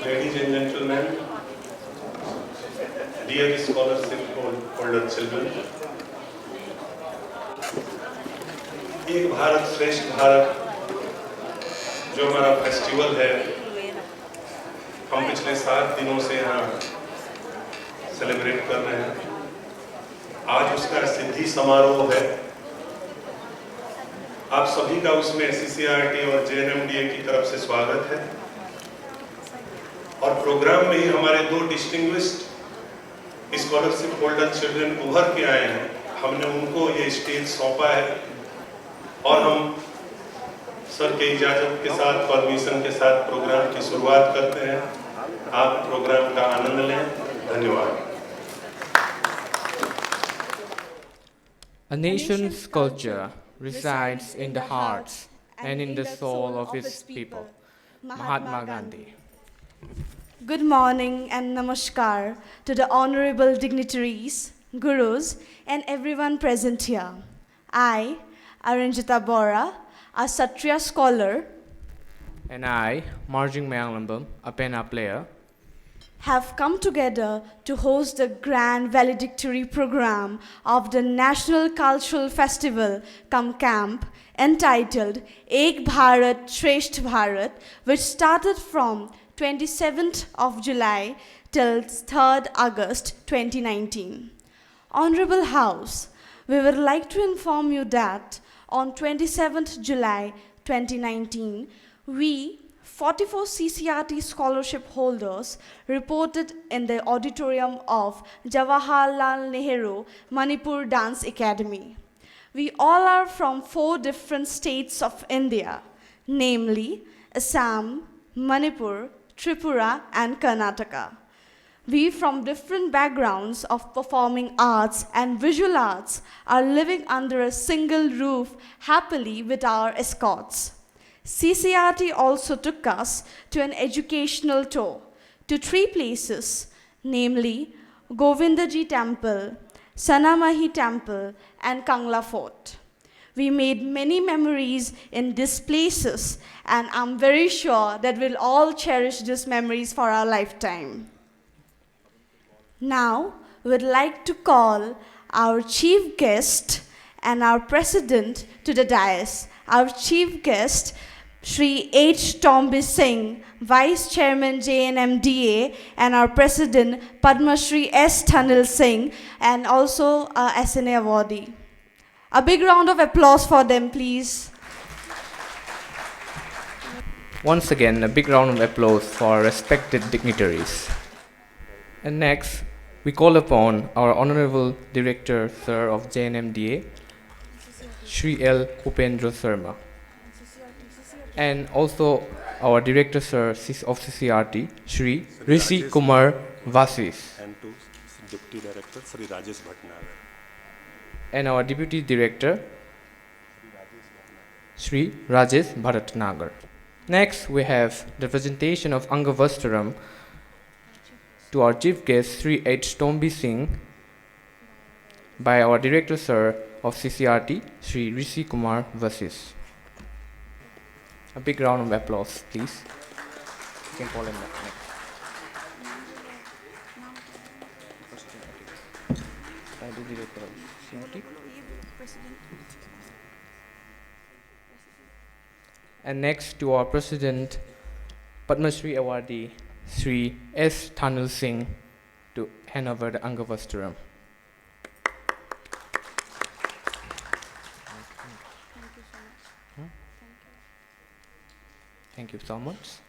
Ladies and gentlemen, dear scholarship holder children, एक भारत श्रेष्ठ भारत जो हमारा फेस्टिवल है, हम पिछले 7 दिनों से यहाँ सेलिब्रेट कर रहे हैं। आज उसका सिद्धि समारोह है। आप सभी का उसमें CCRT और JNMDA की तरफ से स्वागत है। और प्रोग्राम में ही हमारे 2 डिस्टिंग्विश्ड स्कॉलरशिप होल्डर चिल्ड्रन उभर के आए हैं। हमने उनको ये स्टेज सौंपा है और हम सर के इजाजत के साथ, परमिशन के साथ प्रोग्राम की शुरुआत करते हैं। आप प्रोग्राम का आनंद लें। धन्यवाद। A nation's culture resides in the hearts and in the soul of its people. Mahatma Gandhi. Good morning and namaskar to the honorable dignitaries, gurus, and everyone present here. I, Aranjita Bora, a Satriya scholar, And I, Marjing Mayangambam, a penna player, have come together to host the grand valedictory program of the National Cultural Festival cum Camp entitled Ek Bharat Shresth Bharat, which started from 27th of July till 3rd August 2019. Honorable House, we would like to inform you that on 27th July 2019, we 44 CCRT scholarship holders reported in the auditorium of Jawaharlal Nehru Manipur Dance Academy. We all are from 4 different states of India, namely Assam, Manipur, Tripura, and Karnataka. We from different backgrounds of performing arts and visual arts are living under a single roof happily with our escorts. CCRT also took us to an educational tour to 3 places, namely Govindaji Temple, Sanamahi Temple, and Kangla Fort. We made many memories in these places, and I'm very sure that we'll all cherish these memories for our lifetime. Now, we'd like to call our chief guest and our president to the dais. Our chief guest, Shri H. Tombi Singh, Vice Chairman JNMDA, and our President Padma Shri S. Thanil Singh, and also SNA awardee. A big round of applause for them, please. once again a big round of applause for our respected dignitaries. And next, we call upon our Honorable Director, Sir of JNMDA, Shri L. Upendra Sharma. And also our Director, Sir of CCRT, Shri Rishi Kumar Vasis. And to Deputy Director Sri Rajesh Bhatnagar. And our Deputy Director, Shri Rajesh Bharatnagar. Next, we have the presentation of Angavastaram to our chief guest, Sri H. Tombi Singh, by our Director, Sir of CCRT, Shri Rishi Kumar Vasis. A big round of applause, please. You can call him back next. And next to our President, Padma Shri awardee, Shri S. Thanil Singh, to hand over the Angavastaram. Thank you so much.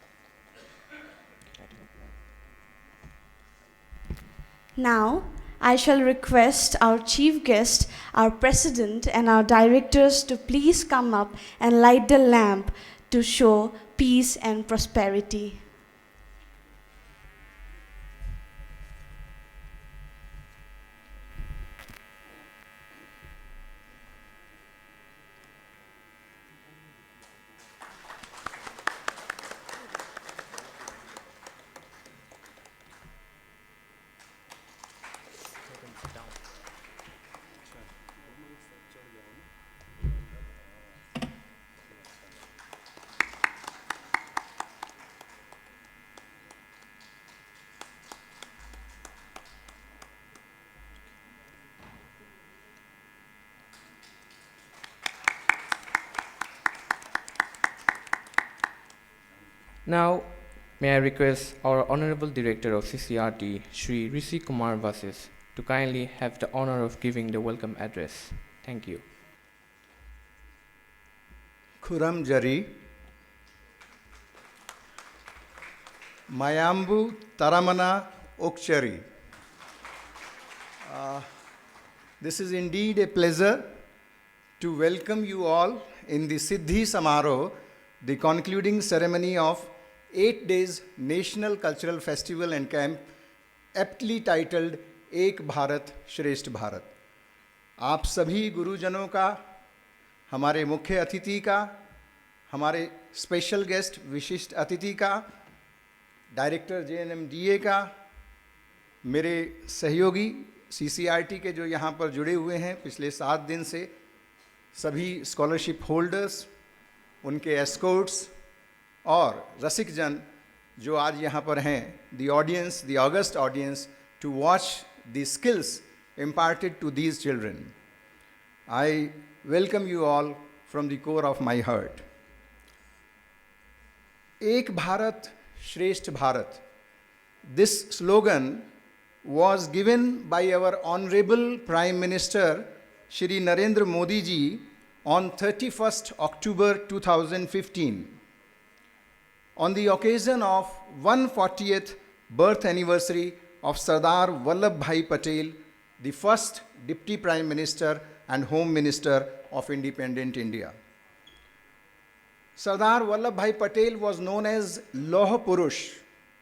Now, I shall request our chief guest, our president, and our directors to please come up and light the lamp to show peace and prosperity. Now, may I request our Honorable Director of CCRT, Shri Rishi Kumar Vasis, to kindly have the honor of giving the welcome address. Thank you. Khuram Jari, Mayambu Taramana Okchari. This is indeed a pleasure to welcome you all in the Siddhi Samaroh, the concluding ceremony of 8 days National Cultural Festival and Camp, aptly titled एक भारत श्रेष्ठ भारत। आप सभी गुरुजनों का, हमारे मुख्य अतिथि का, हमारे स्पेशल गेस्ट विशिष्ट अतिथि का, डायरेक्टर JNMDA का, मेरे सहयोगी CCRT के जो यहाँ पर जुड़े हुए हैं पिछले 7 दिन से, सभी स्कॉलरशिप होल्डर्स, उनके एस्कॉर्ट्स और रसिक जन जो आज यहाँ पर हैं, the audience, the august audience, to watch the skills imparted to these children. I welcome you all from the core of my heart. Ek Bharat, Shresth Bharat. This slogan was given by our Honorable Prime Minister Shri Narendra Modi ji on 31st October 2015 on the occasion of 140th birth anniversary of Sardar Vallabhbhai Patel, the first Deputy Prime Minister and Home Minister of independent India. Sardar Vallabhbhai Patel was known as Lauh Purush,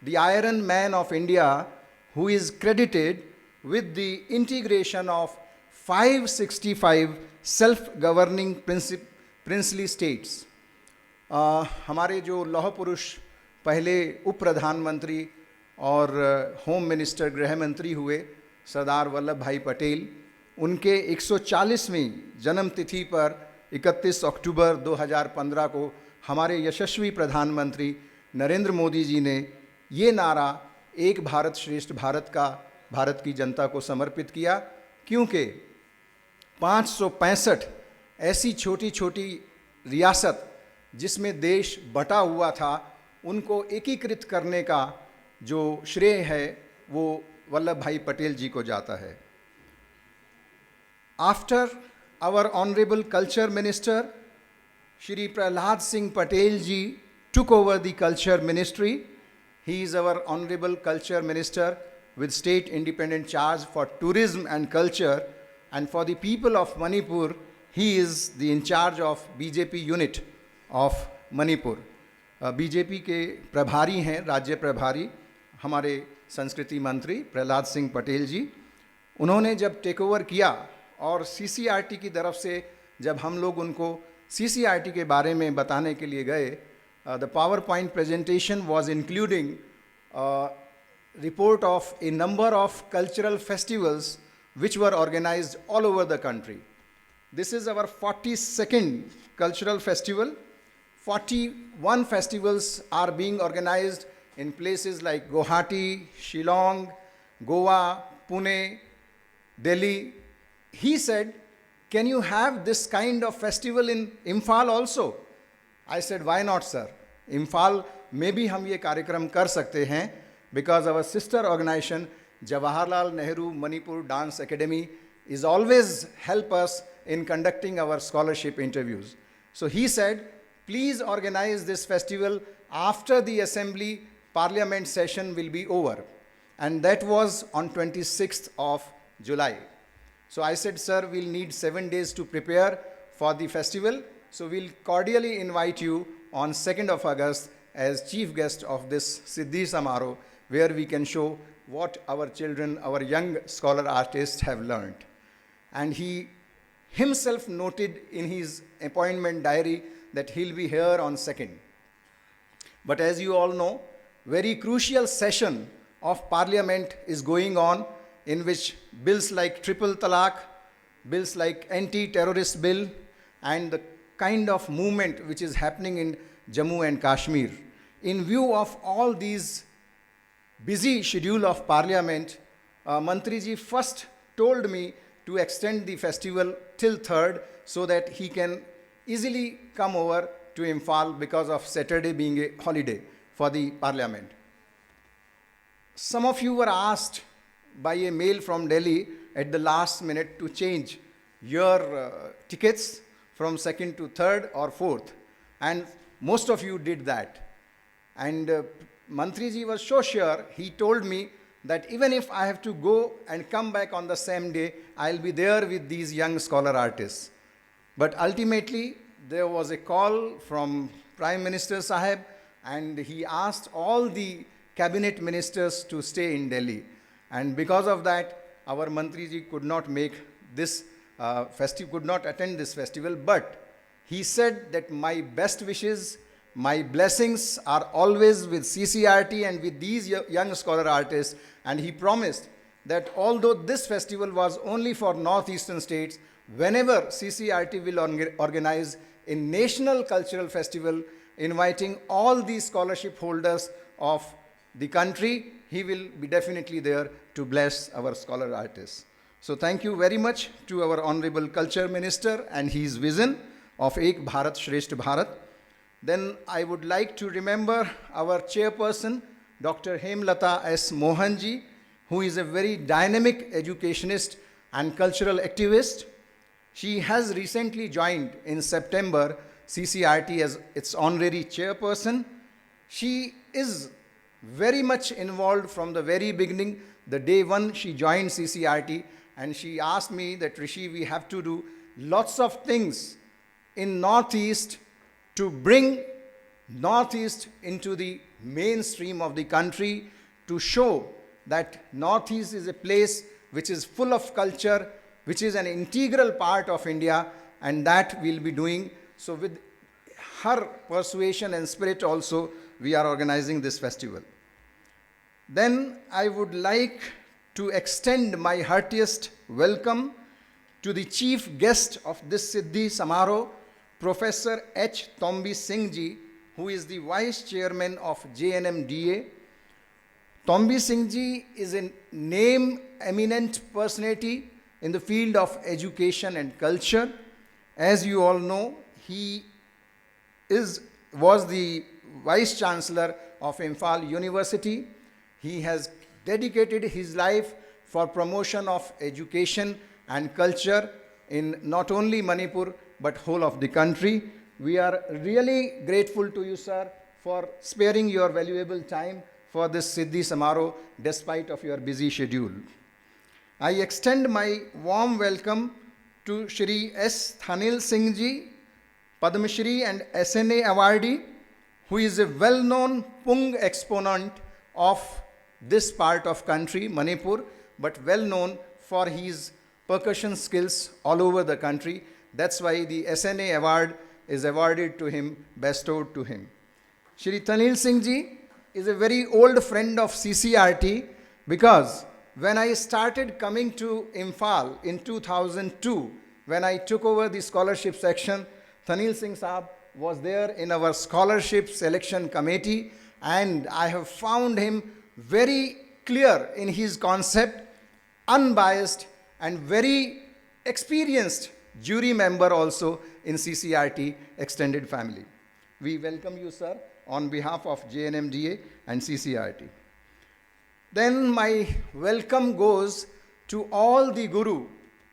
the Iron Man of India, who is credited with the integration of 565 self-governing princely states. हमारे जो लौह पुरुष पहले उप प्रधानमंत्री और home minister गृह मंत्री हुए सरदार वल्लभ भाई पटेल, उनके 140वीं जन्मतिथि पर 31 अक्टूबर 2015 को हमारे यशस्वी प्रधानमंत्री नरेंद्र मोदी जी ने ये नारा एक भारत श्रेष्ठ भारत का भारत की जनता को समर्पित किया, क्योंकि 565 ऐसी छोटी छोटी रियासत जिसमें देश बटा हुआ था, उनको एकीकृत करने का जो श्रेय है वो वल्लभ भाई पटेल जी को जाता है। After our honourable culture minister Shri Prahlad Singh Patel ji took over the culture ministry. He is our honorable culture minister with state independent charge for tourism and culture, and for the people of Manipur, he is the in charge of BJP unit of Manipur. BJP के प्रभारी हैं, राज्य प्रभारी हमारे संस्कृति मंत्री प्रहलाद सिंह पटेल जी। उन्होंने जब टेक ओवर किया और CCRT की तरफ से जब हम लोग उनको CCRT के बारे में बताने के लिए गए, the power point presentation was including report of a number of cultural festivals which were organized all over the country. This is our 42nd cultural festival. 41 festivals are being organized in places like Guwahati, Shillong, Goa, Pune, Delhi. He said, can you have this kind of festival in Imphal also? I said, why not, sir? Imphal में भी हम ये कार्यक्रम कर सकते हैं, because our sister organization Jawaharlal Nehru Manipur Dance Academy is always help us in conducting our scholarship interviews. So he said, please organize this festival after the assembly parliament session will be over. And that was on 26th of July. So I said, sir, we'll need 7 days to prepare for the festival. So we'll cordially invite you on 2nd of August as chief guest of this Siddhi Samaroh, where we can show what our children, our young scholar artists have learned. And he himself noted in his appointment diary that he'll be here on 2nd. But as you all know, very crucial session of parliament is going on, in which bills like triple talaq, bills like anti-terrorist bill, and the kind of movement which is happening in Jammu and Kashmir. In view of all these busy schedule of parliament, Mantri ji first told me to extend the festival till 3rd so that he can easily come over to Imphal because of Saturday being a holiday. for the parliament. Some of you were asked by a mail from Delhi at the last minute to change your tickets from second to third or fourth, and most of you did that. And Mantriji was so sure, he told me that even if I have to go and come back on the same day, I'll be there with these young scholar artists. But ultimately, there was a call from Prime Minister Sahib, and he asked all the cabinet ministers to stay in Delhi. And because of that, our Mantriji could not make this could not attend this festival, but he said that my best wishes, my blessings are always with CCRT and with these young scholar artists, and he promised that although this festival was only for northeastern states, whenever CCRT will organize a national cultural festival inviting all the scholarship holders of the country, he will be definitely there to bless our scholar artists. So thank you very much to our Honorable Culture Minister and his vision of Ek Bharat Shresth Bharat. Then I would like to remember our chairperson, Dr. Hemlata S. Mohanji, who is a very dynamic educationist and cultural activist. She has recently joined in September CCRT as its honorary chairperson. She is very much involved from the very beginning, the day one she joined CCRT, and she asked me that, Rishi, we have to do lots of things in Northeast to bring Northeast into the mainstream of the country, to show that Northeast is a place which is full of culture, which is an integral part of India, and that we'll be doing. So with her persuasion and spirit also, we are organizing this festival. Then I would like to extend my heartiest welcome to the chief guest of this Siddhi Samaro, Professor H. Tombi Singh Ji, who is the Vice Chairman of JNMDA. Tombi Singh Ji is a name-eminent personality in the field of education and culture. As you all know, he was the Vice Chancellor of Imphal University. He has dedicated his life for promotion of education and culture in not only Manipur, but whole of the country. We are really grateful to you, sir, for sparing your valuable time for this Siddhi Samaro despite of your busy schedule. I extend my warm welcome to Shri S. Thanil Singh Ji, Padma Shri and SNA awardee, who is a well-known Pung exponent of this part of country, Manipur, but well known for his percussion skills all over the country. That's why the SNA award is awarded to him, bestowed to him. Shri Thanil Singh Ji is a very old friend of CCRT, because when I started coming to Imphal in 2002, when I took over the scholarship section, Thanil Singh Saab was there in our scholarship selection committee, and I have found him very clear in his concept, unbiased, and very experienced jury member also in CCRT extended family. We welcome you, sir, on behalf of JNMDA and CCRT. Then my welcome goes to all the Guru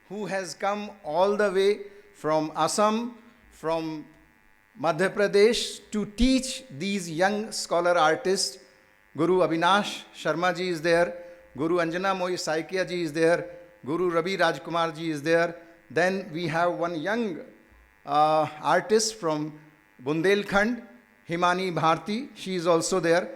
who has come all the way from Assam, from Madhya Pradesh to teach these young scholar artists. Guru Abhinash Sharma ji is there, Guru Anjana Mohi Saikia ji is there, Guru Ravi Rajkumar ji is there. Then we have one young artist from Bundelkhand, Himani Bharti, she is also there.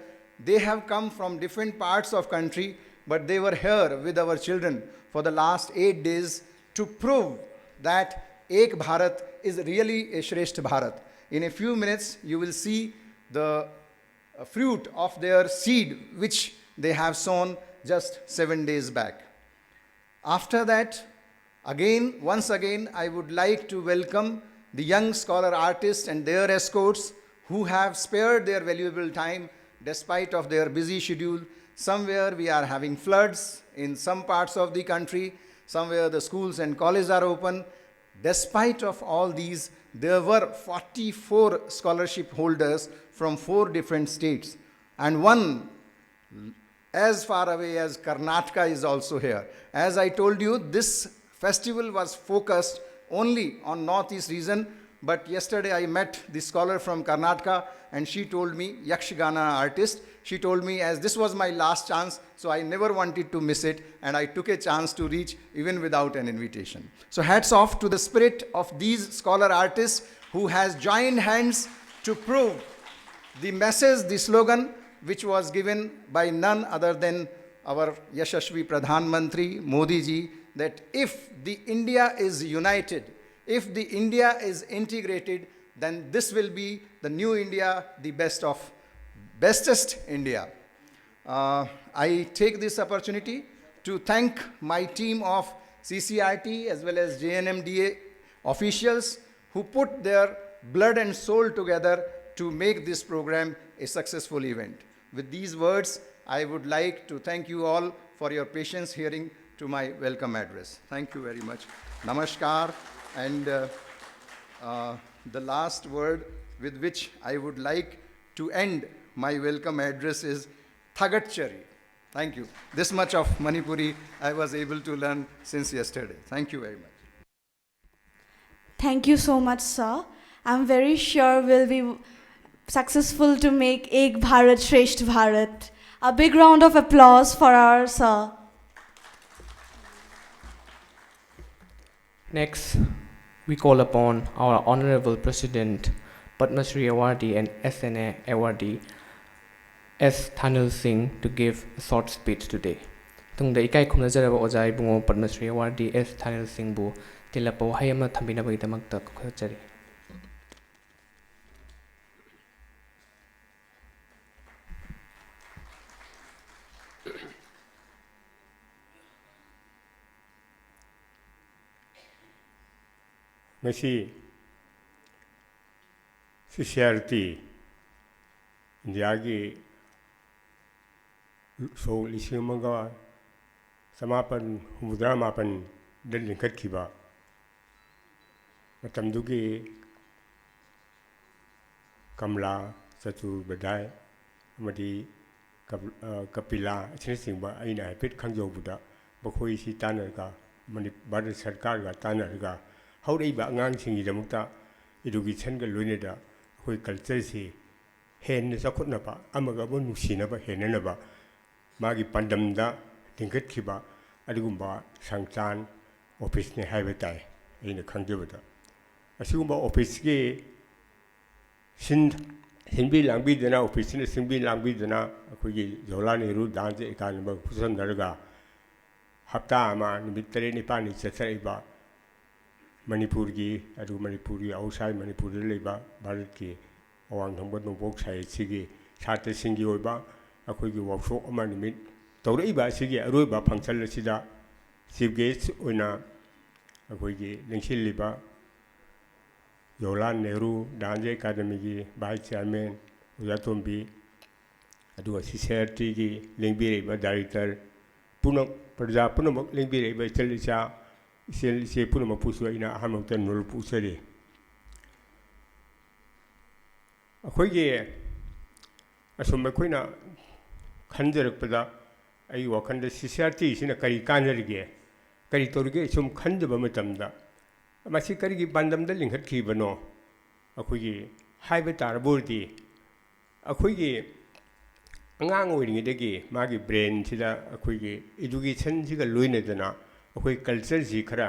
They have come from different parts of country, but they were here with our children for the last 8 days to prove that Ek Bharat is really a Shresth Bharat. In a few minutes, you will see the fruit of their seed, which they have sown just 7 days back. After that, once again, I would like to welcome the young scholar artists and their escorts who have spared their valuable time despite of their busy schedule. Somewhere we are having floods in some parts of the country, somewhere the schools and colleges are open. Despite of all these, there were 44 scholarship holders from 4 different states. and one as far away as Karnataka is also here. As I told you, this festival was focused only on Northeast region, but yesterday I met the scholar from Karnataka and she told me, Yakshagana artist, she told me as this was my last chance, so I never wanted to miss it and I took a chance to reach even without an invitation. So hats off to the spirit of these scholar artists who has joined hands to prove the message, the slogan which was given by none other than our Yashasvi Pradhan Mantri Modi ji, that if the India is united, if the India is integrated, then this will be the new India, the bestest India. I take this opportunity to thank my team of CCRT as well as JNMDA officials who put their blood and soul together to make this program a successful event. With these words, I would like to thank you all for your patience hearing to my welcome address. Thank you very much. Namaskar. And the last word with which I would like to end my welcome address is Thagatchari. Thank you. This much of Manipuri I was able to learn since yesterday. Thank you very much. Thank you so much, sir. I'm very sure we'll be successful to make Ek Bharat Shresht Bharat. A big round of applause for our sir. Next, we call upon our Honorable President, Padma Shri awardee and SNA awardee, S. Thanil Singh, to give a short speech today. Tungda ikai khumnajaraba oja ibungo Padma Shri awardee S. Thanil Singh bu tilapa wahai ama thambinabagidamagta khojari. Masi CCRT India ki so lisingamaga samapan humudra mapan dalingkat kiba matamdugi Kamla Satu Badai Madi Kapila Chinisingba Aina Pit Kanjo Buddha Bakoi Si Tanaka Mani Bada Sarkar Tanaka How they ba ngang singi damukta education ga loineda hoi culture si hen sa khutna ba amaga bo nusina ba henna ba magi pandam da tingkat khiba adigumba sangchan office ne haiba tai ina khangjebada asigumba office ge hinbi langbi dana office ne singbi langbi dana akogi jola ne ru danje ekan ba kusan daraga hafta ama nimit tere ni pani chatsaiba Manipur ki adu Manipuri outside Manipur leba Bharat ki awang thangba nobok sai sigi chate singi oiba akoi ki workshop ama nimit tawrei ba sigi aroi ba function sida chief guest oina akoi ki lengsil liba Jawaharlal Nehru Dance Academy ki vice chairman Ujatombi adu CCRT ki lengbi ba director punam praja punam lengbi ba chalisa se punama pusu ina hamautan nul pusari akoigi asum koina khanjarakpada ai wakanda CCRT sina kari kanjarige kari torige sum khanjaba matamda masi karigi bandamda linghat khibano akoigi haiba tarbordi akoigi angang oiringidagi magi brain sida akoigi education siga loinedana akoi culture ji khara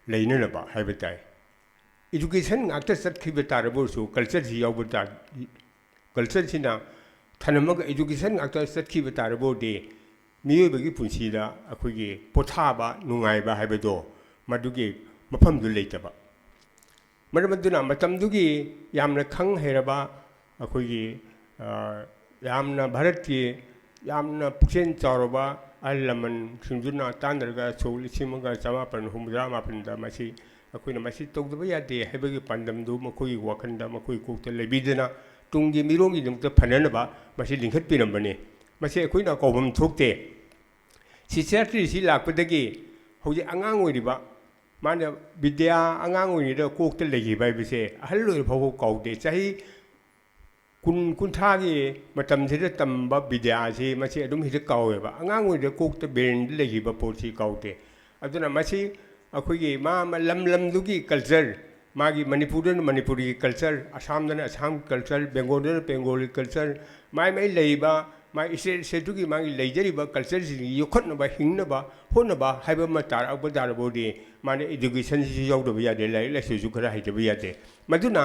leina ba haibatai education ngakta satkhiba tarabur su culture ji yawbuta culture sina thanamaga education ngakta satkhiba tarabur de miyobagi punsida akoi gi pothaba nungai ba haibado madugi mafam du leitaba maramaduna matamdugi yamna khang heraba akoi gi yamna bharat ki yamna puksen charoba Alaman Sunduna Tandaga so Simaga Samapan Humdrama Panda Masi Akuna Masi took the way at the heavy pandam do Makui Wakanda Makui cooked the Lebidana Tungi Mirongi the Pananaba Masi Linkat Pinambane Masi Aquina Cobum took te CCRT Sila Pudagi Hoji Angang Widiba Mana Bidia Angang Wida cooked the legi by Bise Hello Pogo Code Sahi ꯀꯨꯟꯊ꯭ꯔꯥꯒꯤ ꯃꯇꯝꯁꯤꯗ ꯇꯝꯕ ꯕꯤꯗ꯭ꯌꯥꯁꯤ ꯃꯁꯤ ꯑꯗꯨꯝ ꯍꯦꯛꯇ ꯀꯥꯎꯋꯦꯕ ꯑꯉꯥꯡ ꯑꯣꯏꯔꯤꯉꯩꯗ ꯀꯣꯛꯇ ꯕ꯭ꯔꯦꯟꯗ ꯂꯩꯈꯤꯕ ꯄꯣꯠꯁꯤ ꯀꯥꯎꯗꯦ ꯑꯗꯨꯅ ꯃꯁꯤ ꯑꯩꯈꯣꯏꯒꯤ ꯂꯝ ꯂꯝꯗꯨꯒꯤ ꯀꯜꯆꯔ मागी Manipur Manipuri culture Assam Assam culture Bengal Bengali culture my my लेबा माई स्टेट स्टेट की मागी लेजरीब कल्चर योखनब हिंगनब होनब हाइब तारब तारबोदी माने एजुकेशन यौदब यादे लाइक लाइसुसु खरा हैदब यादे मदुना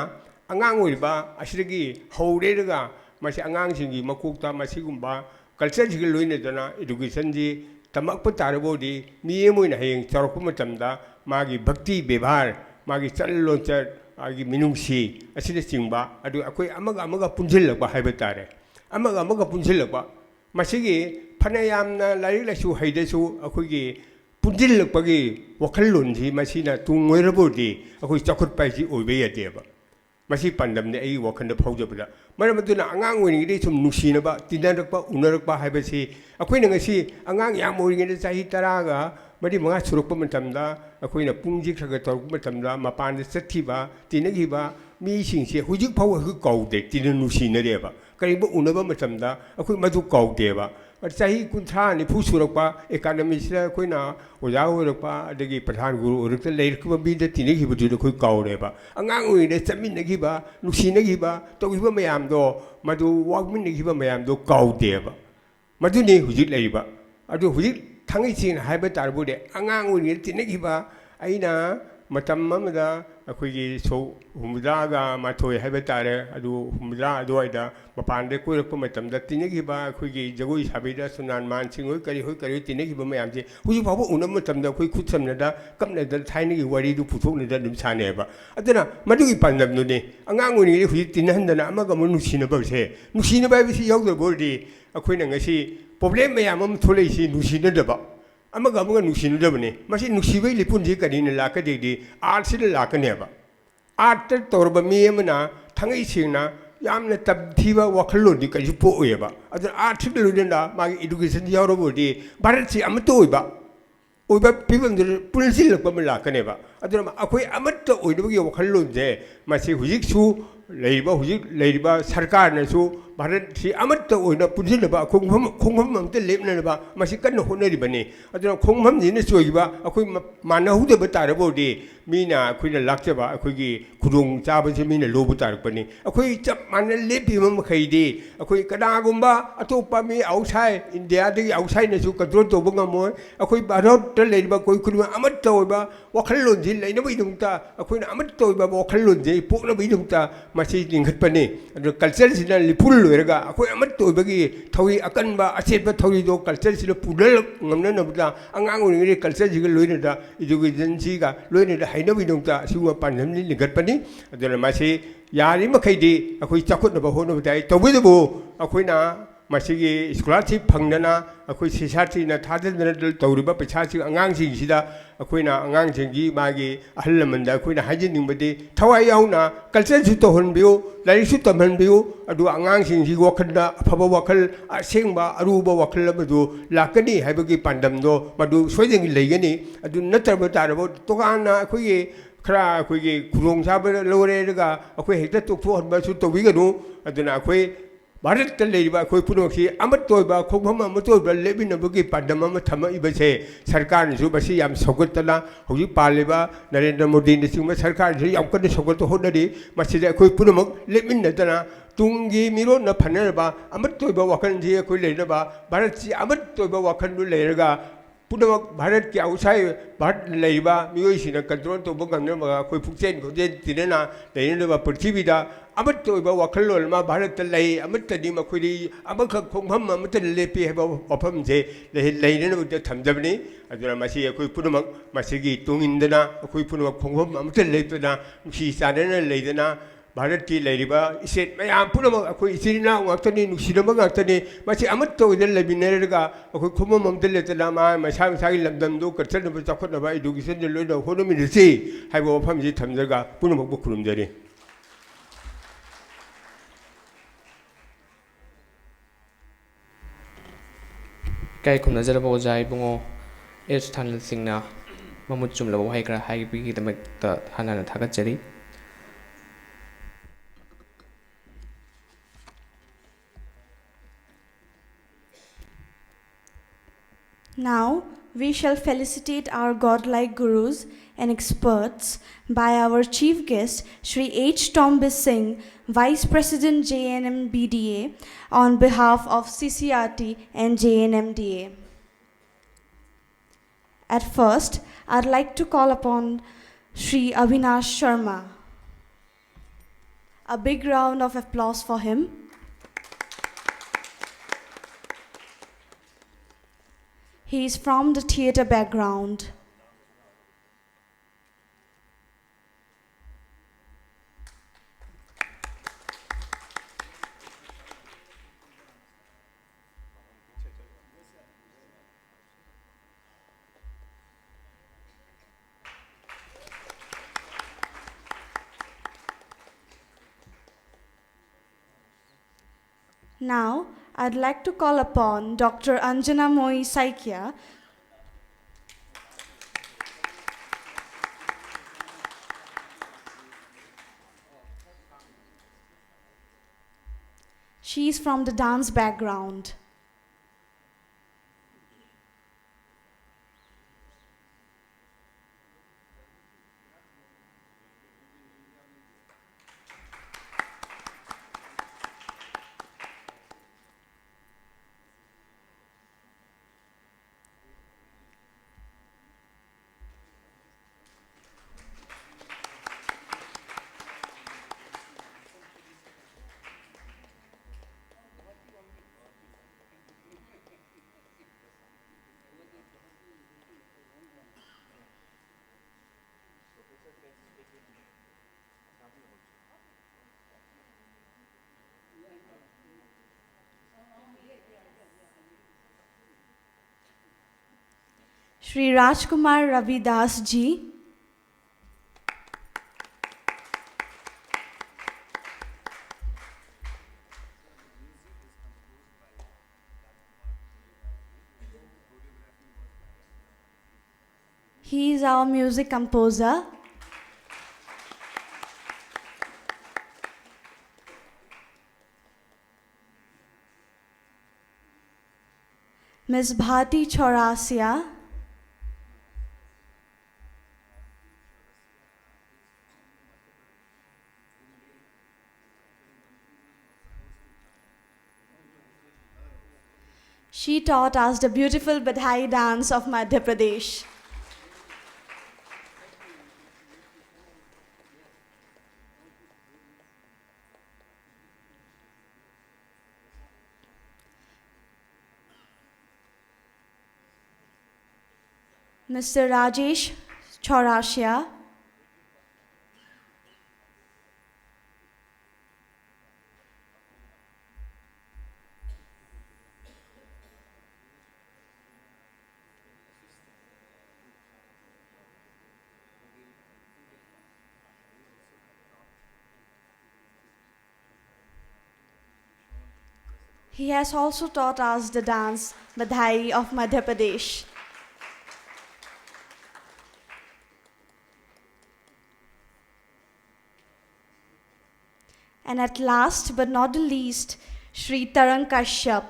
अंगांग ओइबा असिदगी हौरेरगा मासे अंगांगसिंगी मकोकता मासिगुंबा कल्चर सिग लोइनदना एजुकेशन जी तमक तारबोदी मियेमोइना हयेंग चरप मतमदा मागी भक्ति व्यवहार मागी चल लोचर मागी मिनुंगसी असिदे चिंगबा अदु अखोय अमगा अमगा पुंजिलबा हाइबा तारे अमगा अमगा पुंजिलबा मसिगी फनयामना लाइक लाइसु हैदेसु अखोयगी पुंजिलबगी वखललोनजी मसिना तुंगोइरबोदी अखोय चखुत पाइसी ओइबे यादेबा मसी पंदमने आई वखंड फौजबदा मरम अदुना अंगांग ओइनिगि सुम नुसिनबा तिनारकबा उनरकबा हाइबसी अखोयना ngasi अंगांग याम ओइगिने चाहि तरागा मरी मंगा सुरक्प मतमदा अखोयना पुंजी खग तौरप मतमदा मपान चथिबा तिनगिबा मीसिंगसे हुजिक फाव हु कौदे तिन नुसिनरेबा करिबा उनबा मतमदा अखोय मधु कौदेबा चाही कुंथ्रा निफु सुरक्पा एकाडेमिक्सदा अखोयना ओजा ओरक्पा अदगी प्रधान गुरु ओरक्त लेरकबा बीद तिनगिबदु अखोय कौरेबा अंगांग ओइने चमिनगिबा नुसिनगिबा तौगिबा मयामदो मधु वागमिनगिबा मयामदो कौदेबा मधुनि हुजिक लेरिबा अदु हुजिक थांगीचिन हाइबा तारबुदे अंगांग ओइने तिनगिबा आइना मतम अमदा अखोयगी सो हुमदागा माथोय हाइबा तारे अदु हुमदा अदवाइदा मपानदे कोइरक्प मतमदा तिनगिबा अखोयगी जगोई साबैदा सुनान मानसिंग होय करी तिनगिबा मयामजे हुजि फावबो उनम मतमदा अखोय खुदसमनदा कमनदा थाइनगी वारिदु पुथोकनदा दुम सानेबा अदना मदुगी पांदमनुने अंगांग ओइने हुजि तिनहंदना अमगा नुसिनबसे नुसिनबाइबसि यावदबोदि अखोयना ngasi प्रॉब्लम मयाम अम थोलेसि नुसिनदबा अमगा अमगा नुसिनदबने मसि नुसिबै लिपुनजि करिन लाकदेदि आर्ट सिद लाकनेबा आर्ट तौरब मियमना थांगै सिंगना यामना तबथिबा वखलोदि कजु पोएबा अद आर्ट सिद लुदना मागी एजुकेशन यावरबोदि भारत सि अमतोइबा ओइबा पिबमदि पुलसिलकबा लाकनेबा अदना अखोय अमत ओइदबगी वखलोनजे मसि हुजिकसु लेरिबा सरकारनसु भारत से अमत ओइना पुजिलबा खोंगफम अमत लेबनबा मसि कन्न होनरिबने अदना खोंगफम जिने सोइबा अखोय मानहुदबा तारबोदि मीना अखोयना लाक्चबा अखोयगी खुदोंग चाबसे मीना लोबु तारपनि अखोय चप मान लेपिम मखैदि अखोय कदागुंबा अतोपा मी आउटसाइड इंडिया दि आउटसाइड नसु कंट्रोल तोबा ngमोय अखोय भारत त लेरिबा कोइ खुदमा अमत ओइबा वखललोनजि लेनबइ दुंता अखोयना अमत ओइबा वखललोनजि पोकनबइ दुंता मसि लिंखतपनि अदो कल्चर सिना लिपुल लोरगा अखोय अमत ओइबगी थौई अकनबा असेबा थौई दो कल्चर सिना पुदल ngमननबदा अंगांग ओइनगि कल्चर जिग लोइनदा एजुकेशन सिगा लोइनदा हाइनबइ दुंता सिगुमा पानमनि लिंखतपनि अदो मसि यारि मखैदि अखोय चखुतनबा होनबदाय तौबइदबो अखोयना मसिगी स्कॉलरशिप फंगना अखोय सोसाइटीना थादना तौरिबा पैसासि अंगांसिंगसिदा अखोयना अंगांसिंगी मागी अहल लमनदा अखोयना हाइजिनिंगबदि थवाइ याउना कल्चर सु तोहनबियो लाइसु तमहनबियो अदु अंगांसिंगसि वखलदा अफबा वखल असेंगबा अरुबा वखल अमदु लाकनी हाइबगी पांडमदो मदु सोइजंगि लेगनी अदु नत्रबा तारबो तोगाना अखोयगी खरा अखोयगी खुरोंसाब लोरेरगा अखोय हेक्ता तोफोहनबासु तौबिगनु अदुना अखोय भारत लेरिबा अखोय पुनोखि अमतोइबा खोखम अमतोइबा लेबिनबगी पांडम अम थमइबसे सरकार नसु बसि याम सौगतना हौजि पालेबा नरेंद्र मोदी नसिंग सरकार जि याम कन सौगत होनदि मसिदे अखोय पुनमक लेबिनदना तुंगी मिरो न फनरबा अमतोइबा वखन जि अखोय लेनबा भारत सि अमतोइबा वखन दु लेरगा पुनमक भारत की आउटसाइड भारत लेरिबा मियोइसिना कंट्रोल तोबा गमनबा अखोय फुक्चेन खोजेन तिनना लेनबा पृथ्वीदा अमत ओइबा वखलोलमा भारत लई अमतदि मखुरी अमख खोंगफम अमत लेपि हेबा वफमजे लेनबद थमजबनी अदुना मसि अखोय पुनमक मसिगी तुंगिंदना अखोय पुनमक खोंगफम अमत लेपना नुसि चादना लेदना भारत की लेरिबा इसे मयाम पुनमक अखोय इसिना वाक्तनी नुसिदबा गाक्तनी मसि अमत ओइदल लेबिनरगा अखोय खोमम अमत लेतना मा मसा मसागी लमदमदो कचनब चखनबा एजुकेशन लोइना होनमिनसि हाइबा वफमजि थमजगा पुनमक बुखुरुमजरी ꯀꯥꯏ ꯈꯨꯝꯅꯖꯔꯕ ꯑꯣꯖꯥ ꯏꯕꯨꯡꯉꯣ ꯑꯦꯁ ꯊꯥꯅꯜꯁꯤꯡꯅ ꯃꯃꯨꯠ ꯆꯨꯝꯂꯕ ꯋꯥꯍꯩ ꯈꯔ ꯍꯥꯏꯕꯒꯤꯗꯃꯛꯇ ꯍꯥꯟꯅ ꯊꯥꯒꯠꯆꯔꯤ Now, we shall felicitate our godlike gurus and experts by our chief guest, Shri H. Tombis Singh, Vice President JNMBDA, on behalf of CCRT and JNMDA. At first, I'd like to call upon Shri Avinash Sharma. A big round of applause for him. He is from the theatre background. Now, I'd like to call upon Dr. Anjana Moi Saikia. She is from the dance background. Shri Rajkumar Ravidas ji. He is our music composer. Ms. Bhati Chaurasia. She taught us the beautiful Badhai dance of Madhya Pradesh. Mr. Rajesh Chaurasia. He has also taught us the dance Badhai of Madhya Pradesh. And at last but not the least, Shri Tarang Kashyap.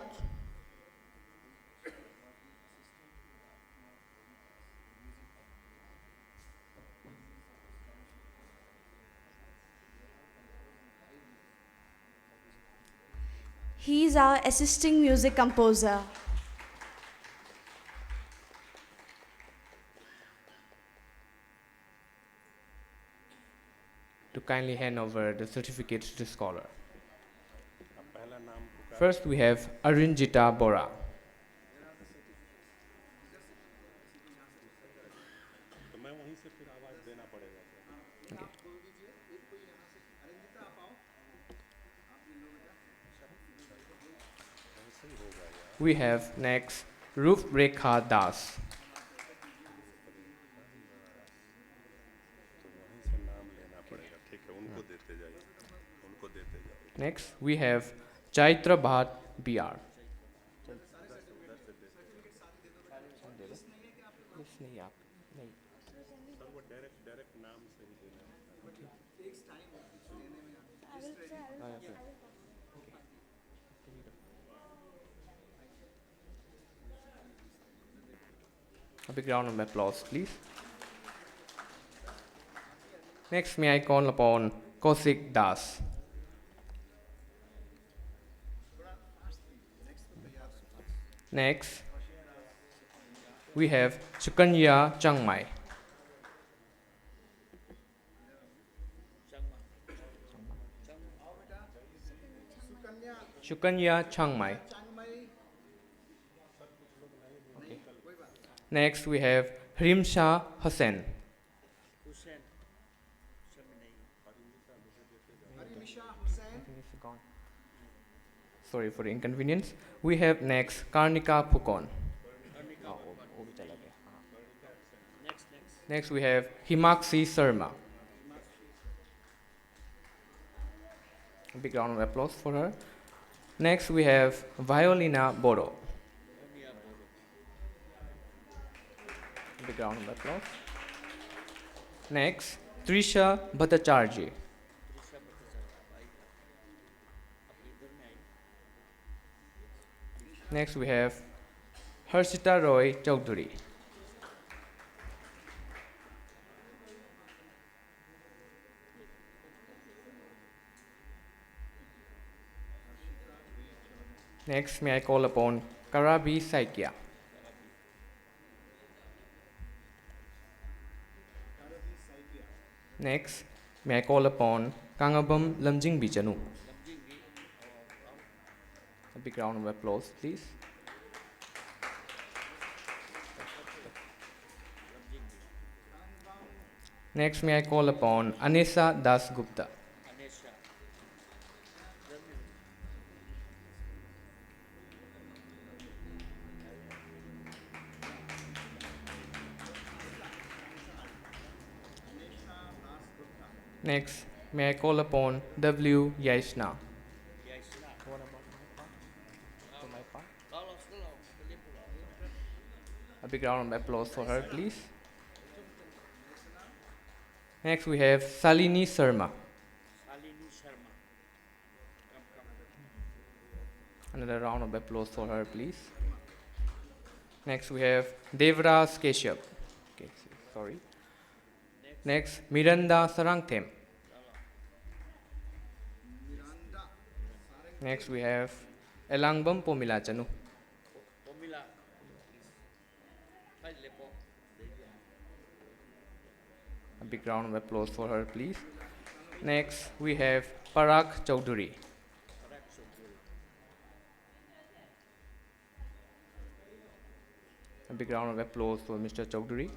He is our assisting music composer. To kindly hand over the certificate to the scholar. First we have Arinjita Bora. Okay. We have next Rup Rekha Das. Next, we have Chaitra Bhat BR. A big round of applause, please. Next, may I call upon Kosik Das. Next, we have Sukanya Changmai. Sukanya Changmai. Okay. Next, we have Hrimsha Hussain. Sorry for the inconvenience. We have next Karnika Phukon. Next, we have Himakshi Sharma. A big round of applause for her. Next, we have Violina Boro. A big round of applause. Next, Trisha Bhattacharjee. Next, we have Harshita Roy Chowdhury. Next, may I call upon Karabi Saikia. Next, may I call upon Kangabam Lamjing Bichanu. A big round of applause, please. Next, may I call upon Anessa Das Gupta. Next, may I call upon W. Yaishna. A big round of applause for her, please. Next, we have Salini Sharma. Another round of applause for her, please. Next, we have Devras Keshav. Okay, sorry. Next, Miranda Sarangthem. Next, we have Elangbam Pomila Chanu. A big round of applause for her, please. Next, we have Parag Chowdhury. A big round of applause for Mr. Chowdhury.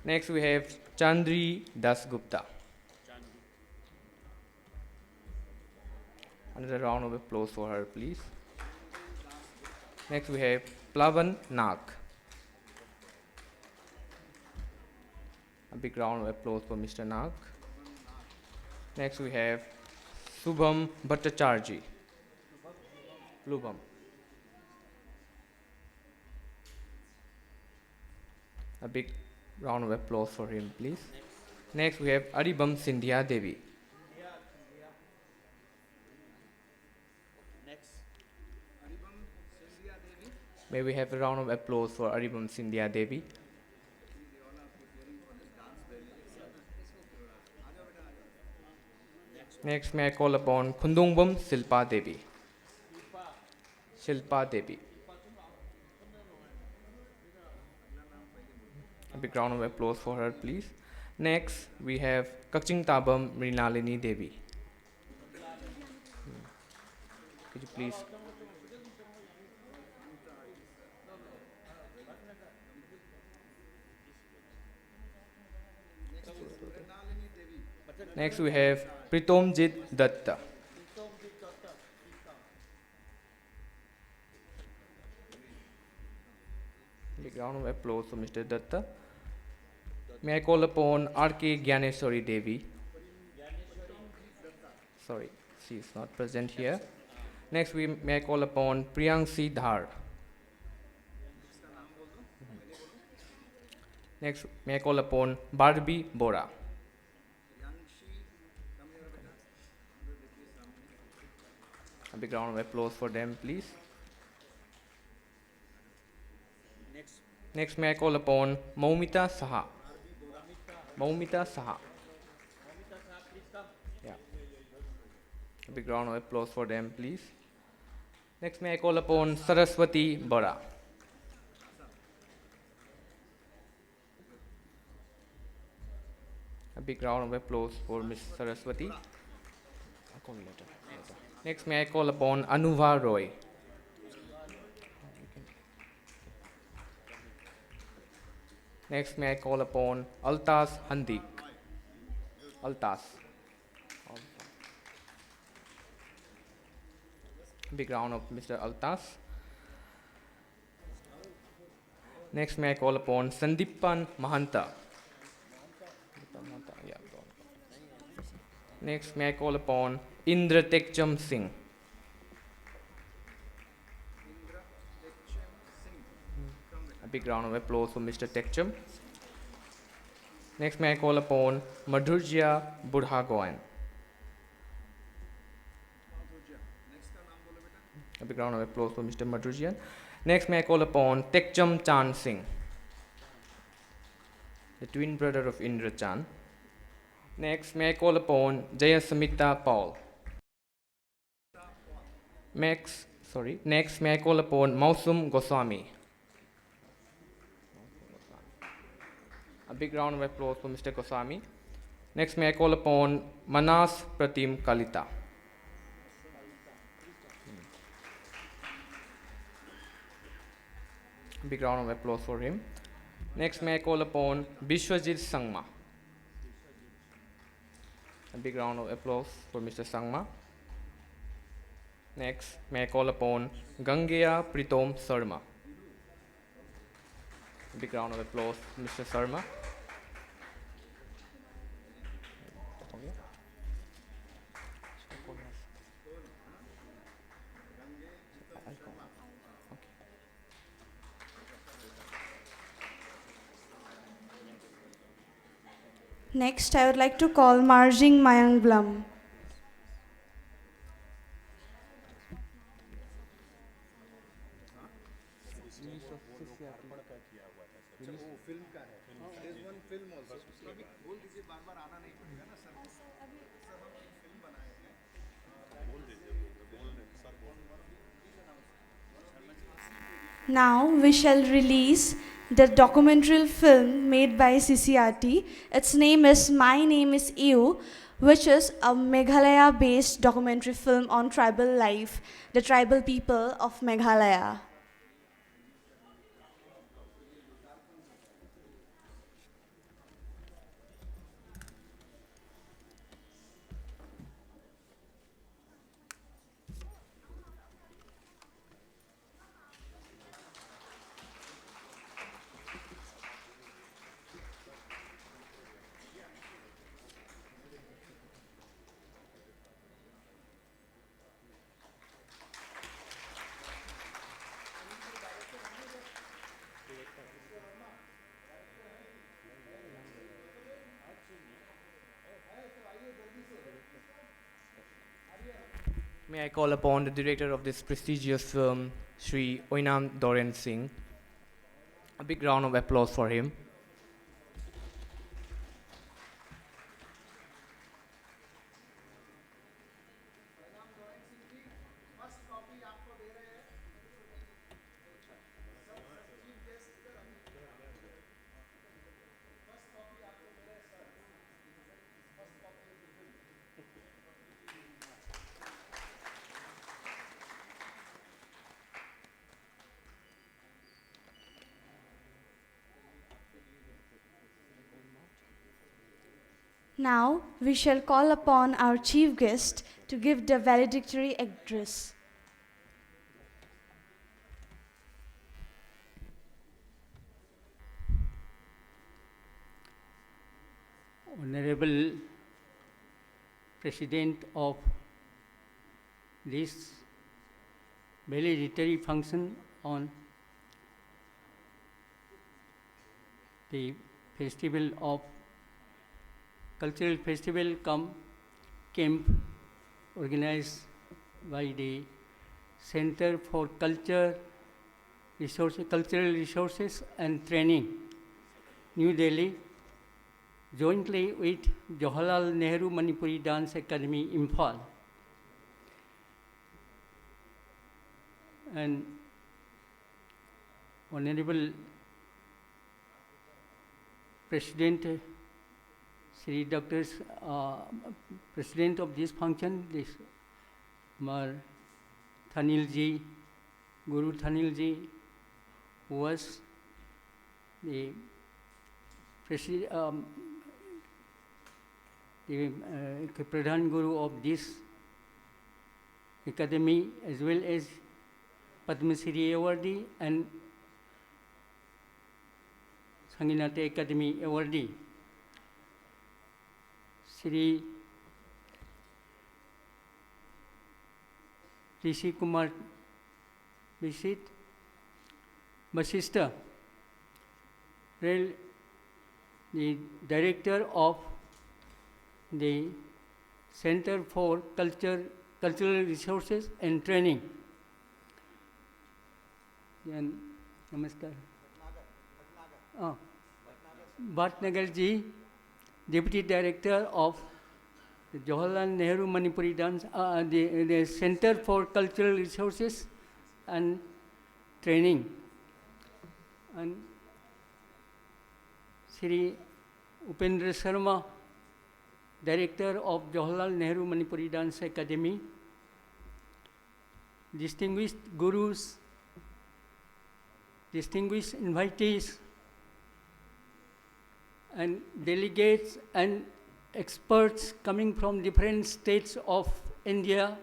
Next, we have Chandri Das Gupta. Another round of applause for her, please. Next, we have Plavan Nag. A big round of applause for Mr. Nag. Next, we have Subham Bhattacharjee. Lubham. A big round of applause for him, please. Next, we have Aribam Sindhya Devi. May we have a round of applause for Aribam Sindhya Devi. Next, may I call upon Khundungbam Silpa Devi. Shilpa Devi. A big round of applause for her, please. Next, we have Kaching Tabam Mrinalini Devi. Could you please? Next, we have Pritomjit Datta. Big round of applause for Mr. Datta. May I call upon R.K. Gyaneswari Devi? Sorry, she is not present here. Next, may I call upon Priyansi Dhar. Next, may I call upon Barbie Bora. A big round of applause for them, please. Next, may I call upon Moumita Saha. Moumita Saha. Yeah. A big round of applause for them, please. Next, may I call upon Saraswati Bora. A big round of applause for Ms. Saraswati. I'll call you later. Next, may I call upon Anuva Roy. Next, may I call upon Altas Handik. Altas. Big round of Mr. Altas. Next, may I call upon Sandipan Mahanta. Yeah. Next, may I call upon Indra Tekcham Singh. A big round of applause for Mr. Tekcham. Next, may I call upon Madhurjya Budhagoan. A big round of applause for Mr. Madhurjya. Next, may I call upon Tekcham Chan Singh, the twin brother of Indra Chan. Next, may I call upon Jayasamita Paul. Next, may I call upon Mausum Goswami. A big round of applause for Mr. Goswami. Next, may I call upon Manas Pratim Kalita. A big round of applause for him. Next, may I call upon Bishwajit Sangma. A big round of applause for Mr. Sangma. Next, may I call upon Gangeya Pritom Sarma. A big round of applause for Mr. Sarma. Next, I would like to call Marjing Mayangblum. Now we shall release the documentary film made by CCRT. Its name is My Name is You, which is a Meghalaya-based documentary film on tribal life, the tribal people of Meghalaya. May I call upon the director of this prestigious film, Sri Oinam Doren Singh. A big round of applause for him. Now we shall call upon our chief guest to give the valedictory address. Honorable President of this valedictory function on the festival of cultural festival camp organized by the Center for Culture, Cultural Resources and Training, New Delhi, jointly with Jawaharlal Nehru Manipuri Dance Academy, Imphal. And Honorable President, Sri Dr. President of this function, this Mar Thanil Ji, Guru Thanil Ji, who was the Pradhan Guru of this academy, as well as Padma Shri awardee and Sanginata Academy awardee, Sri Rishi Kumar Basista, the director of the Center for Cultural Resources and Training. And Namaskar. Bhatnagar Ji, Deputy Director of the Jawaharlal Nehru Manipuri Dance, the Center for Cultural Resources and Training. And Sri Upendra Sharma, Director of Jawaharlal Nehru Manipuri Dance Academy. Distinguished gurus, distinguished invitees, and delegates and experts coming from different states of India,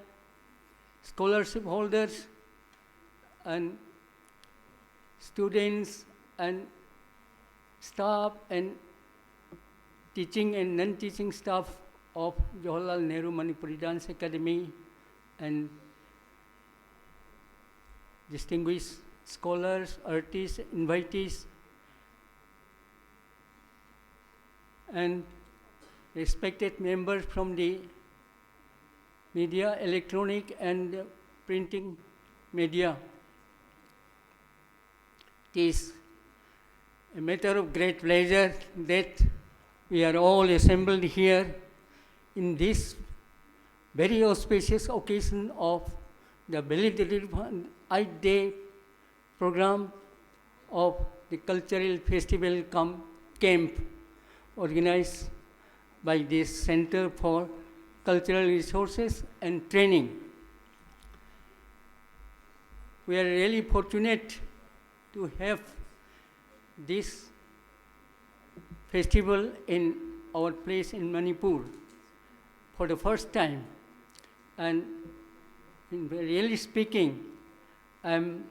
scholarship holders, and students and staff and teaching and non-teaching staff of Jawaharlal Nehru Manipuri Dance Academy, and distinguished scholars, artists, invitees, and respected members from the media, electronic and printing media. It is a matter of great pleasure that we are all assembled here in this very auspicious occasion of the Belated 8th Day program of the Cultural Festival Camp organized by this Center for Cultural Resources and Training. We are really fortunate to have this festival in our place in Manipur for the first time. And really speaking, it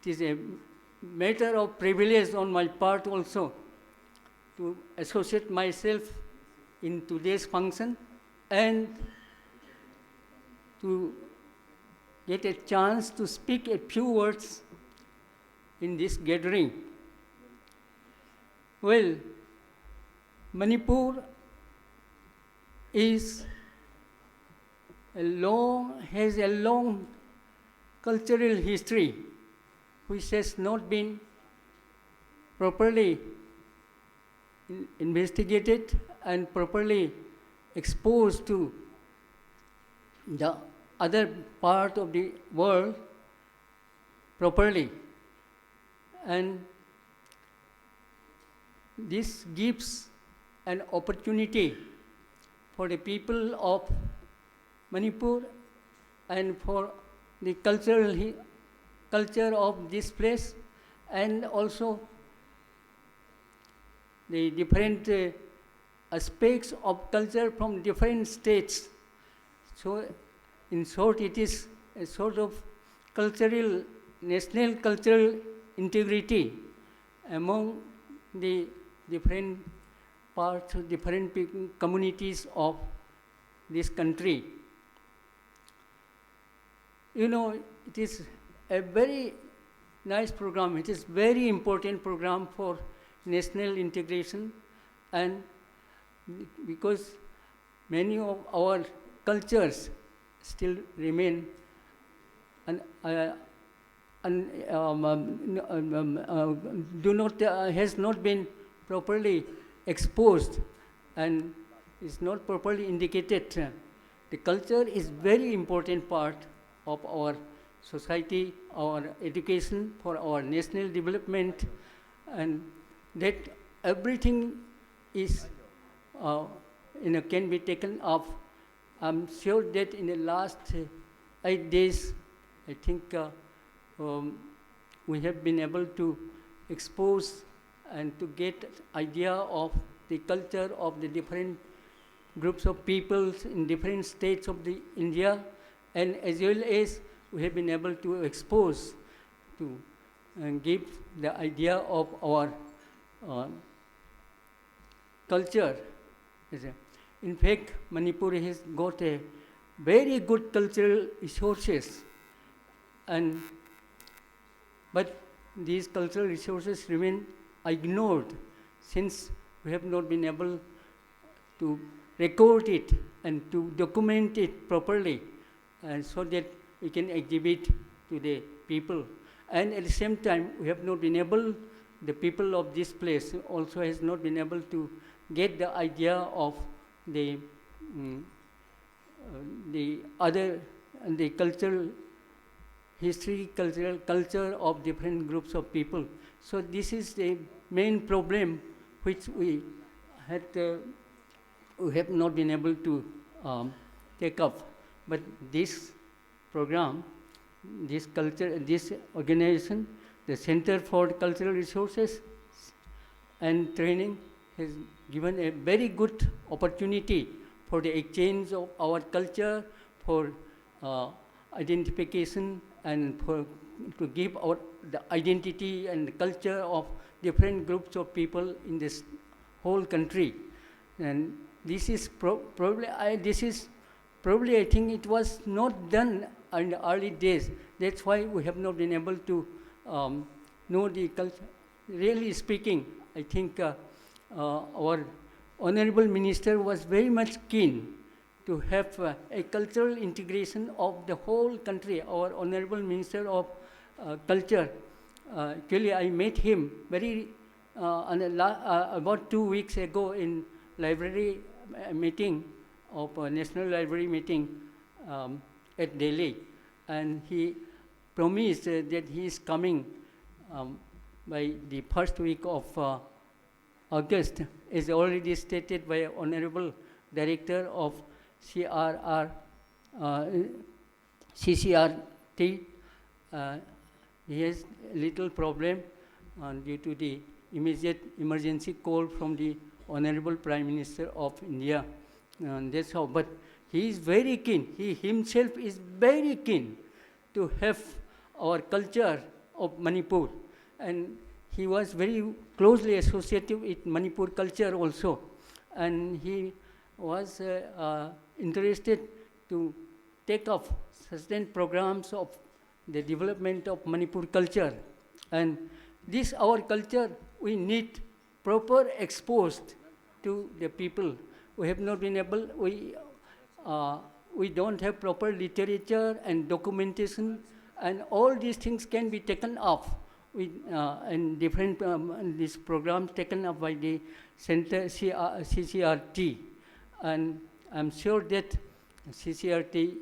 is a matter of privilege on my part also to associate myself in today's function and to get a chance to speak a few words in this gathering. Well, Manipur has a long cultural history which has not been properly investigated and properly exposed to the other part of the world properly. And this gives an opportunity for the people of Manipur and for the culture of this place, and also the different aspects of culture from different states. So, in short, it is a sort of national cultural integrity among the different parts, different communities of this country. You know, it is a very nice program. It is very important program for national integration, and because many of our cultures still remain has not been properly exposed and is not properly indicated. The culture is very important part of our society, our education, for our national development, and that everything is can be taken up. I'm sure that in the last 8 days, I think we have been able to expose and to get idea of the culture of the different groups of peoples in different states of the India, and as well as we have been able to expose to and give the idea of our culture. In fact, Manipur has got a very good cultural resources, but these cultural resources remain ignored since we have not been able to record it and to document it properly, and so that we can exhibit to the people. And at the same time, we have not been able, the people of this place also has not been able to get the idea of the other, the cultural history, culture of different groups of people. So this is the main problem which we have not been able to take up. But this program, this organization, the Center for Cultural Resources and Training, has given a very good opportunity for the exchange of our culture, for identification, and to give the identity and the culture of different groups of people in this whole country. And this is probably I think it was not done in the early days. That's why we have not been able to know the culture. Really speaking, I think our Honorable Minister was very much keen to have a cultural integration of the whole country. Our Honorable Minister of Culture, actually I met him about 2 weeks ago in library meeting of National Library meeting at Delhi, and he promised that he is coming by the first week of August, as already stated by Honorable Director of CCRT. He has little problem due to the immediate emergency call from the Honorable Prime Minister of India. That's how. But he is very keen. He himself is very keen to have our culture of Manipur, and he was very closely associated with Manipur culture also, and he was interested to take up certain programs of the development of Manipur culture. And this our culture, we need proper exposed to the people. We have not been able, we don't have proper literature and documentation, and all these things can be taken up with and different these programs taken up by the Center CCRT, and I'm sure that CCRT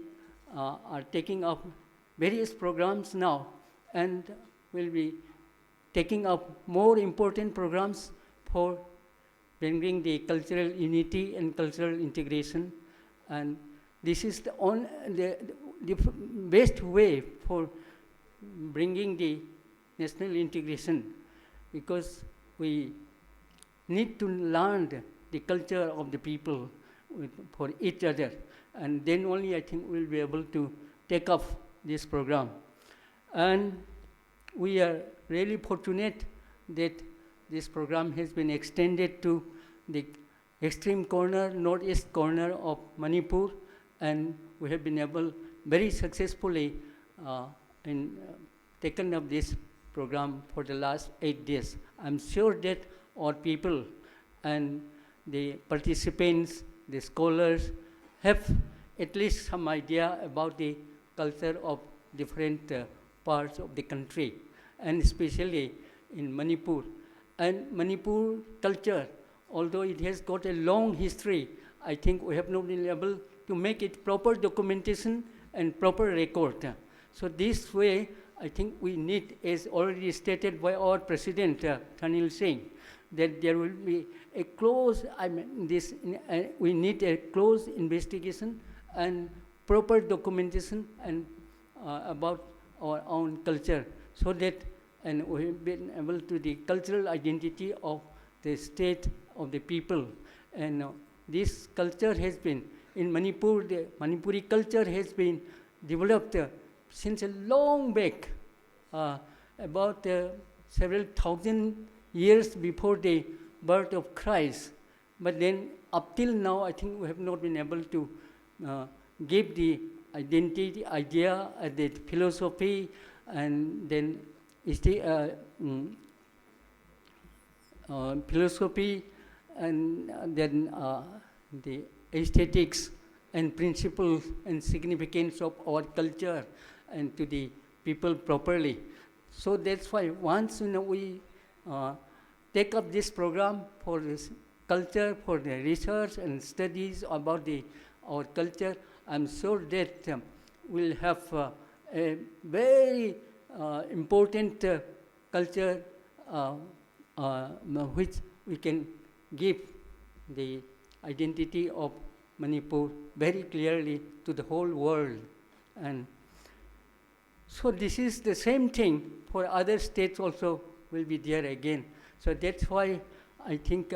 are taking up various programs now, and will be taking up more important programs for bringing the cultural unity and cultural integration. And this is the best way for bringing the national integration, because we need to learn the culture of the people for each other, and then only I think we'll be able to take up this program. And we are really fortunate that this program has been extended to the extreme corner, northeast corner of Manipur, and we have been able very successfully taken up this program for the last 8 days. I'm sure that our people and the participants, the scholars, have at least some idea about the culture of different parts of the country, and especially in Manipur. And Manipur culture, although it has got a long history, I think we have not been able to make it proper documentation and proper record. So this way, I think we need, as already stated by our President, Tanil Singh, that there will be a close, we need a close investigation and proper documentation and about our own culture, so that and we have been able to the cultural identity of the state of the people. And this culture has been, in Manipur, the Manipuri culture has been developed since a long back, about several thousand years before the birth of Christ. But then up till now, I think we have not been able to give the identity, idea, the philosophy, and then philosophy, and then the aesthetics and principles and significance of our culture and to the people properly. So that's why once we take up this program for this culture, for the research and studies about our culture, I'm sure that we'll have a very important culture which we can give the identity of Manipur very clearly to the whole world. And so this is the same thing for other states also will be there again. So that's why I think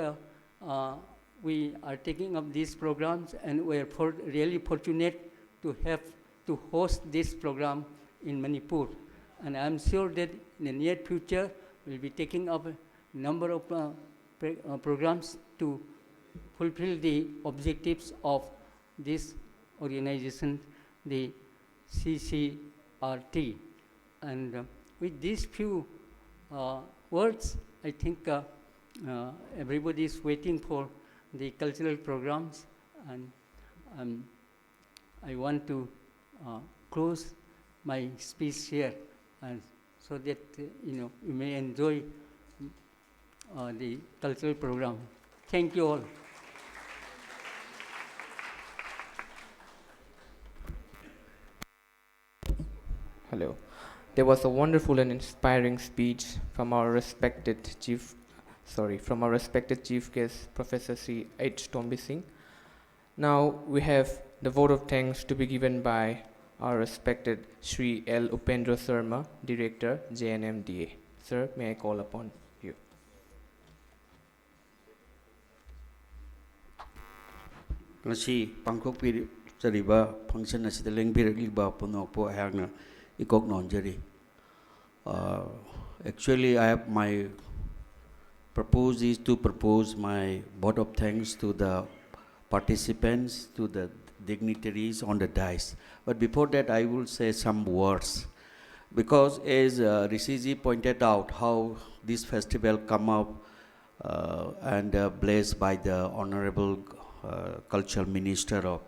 we are taking up these programs, and we are really fortunate to have to host this program in Manipur. And I'm sure that in the near future, we'll be taking up a number of programs to fulfill the objectives of this organization, the CCRT. And with these few words, I think everybody is waiting for the cultural programs, and I want to close my speech here, and so that you may enjoy the cultural program. Thank you all. Hello. There was a wonderful and inspiring speech from our respected chief guest, Professor C. H. Tombi Singh. Now we have the vote of thanks to be given by our respected Shri L. Upendra Sharma, Director, JNMDA. Sir, may I call upon you? Ngasi pangkokpi jariba function asida lengbirakliba punokpo ayagna ikok nonjari. Actually, I have my propose is to propose my vote of thanks to the participants, to the dignitaries on the dais. But before that, I will say some words. Because as Rishiji pointed out how this festival come up and blessed by the Honorable Cultural Minister of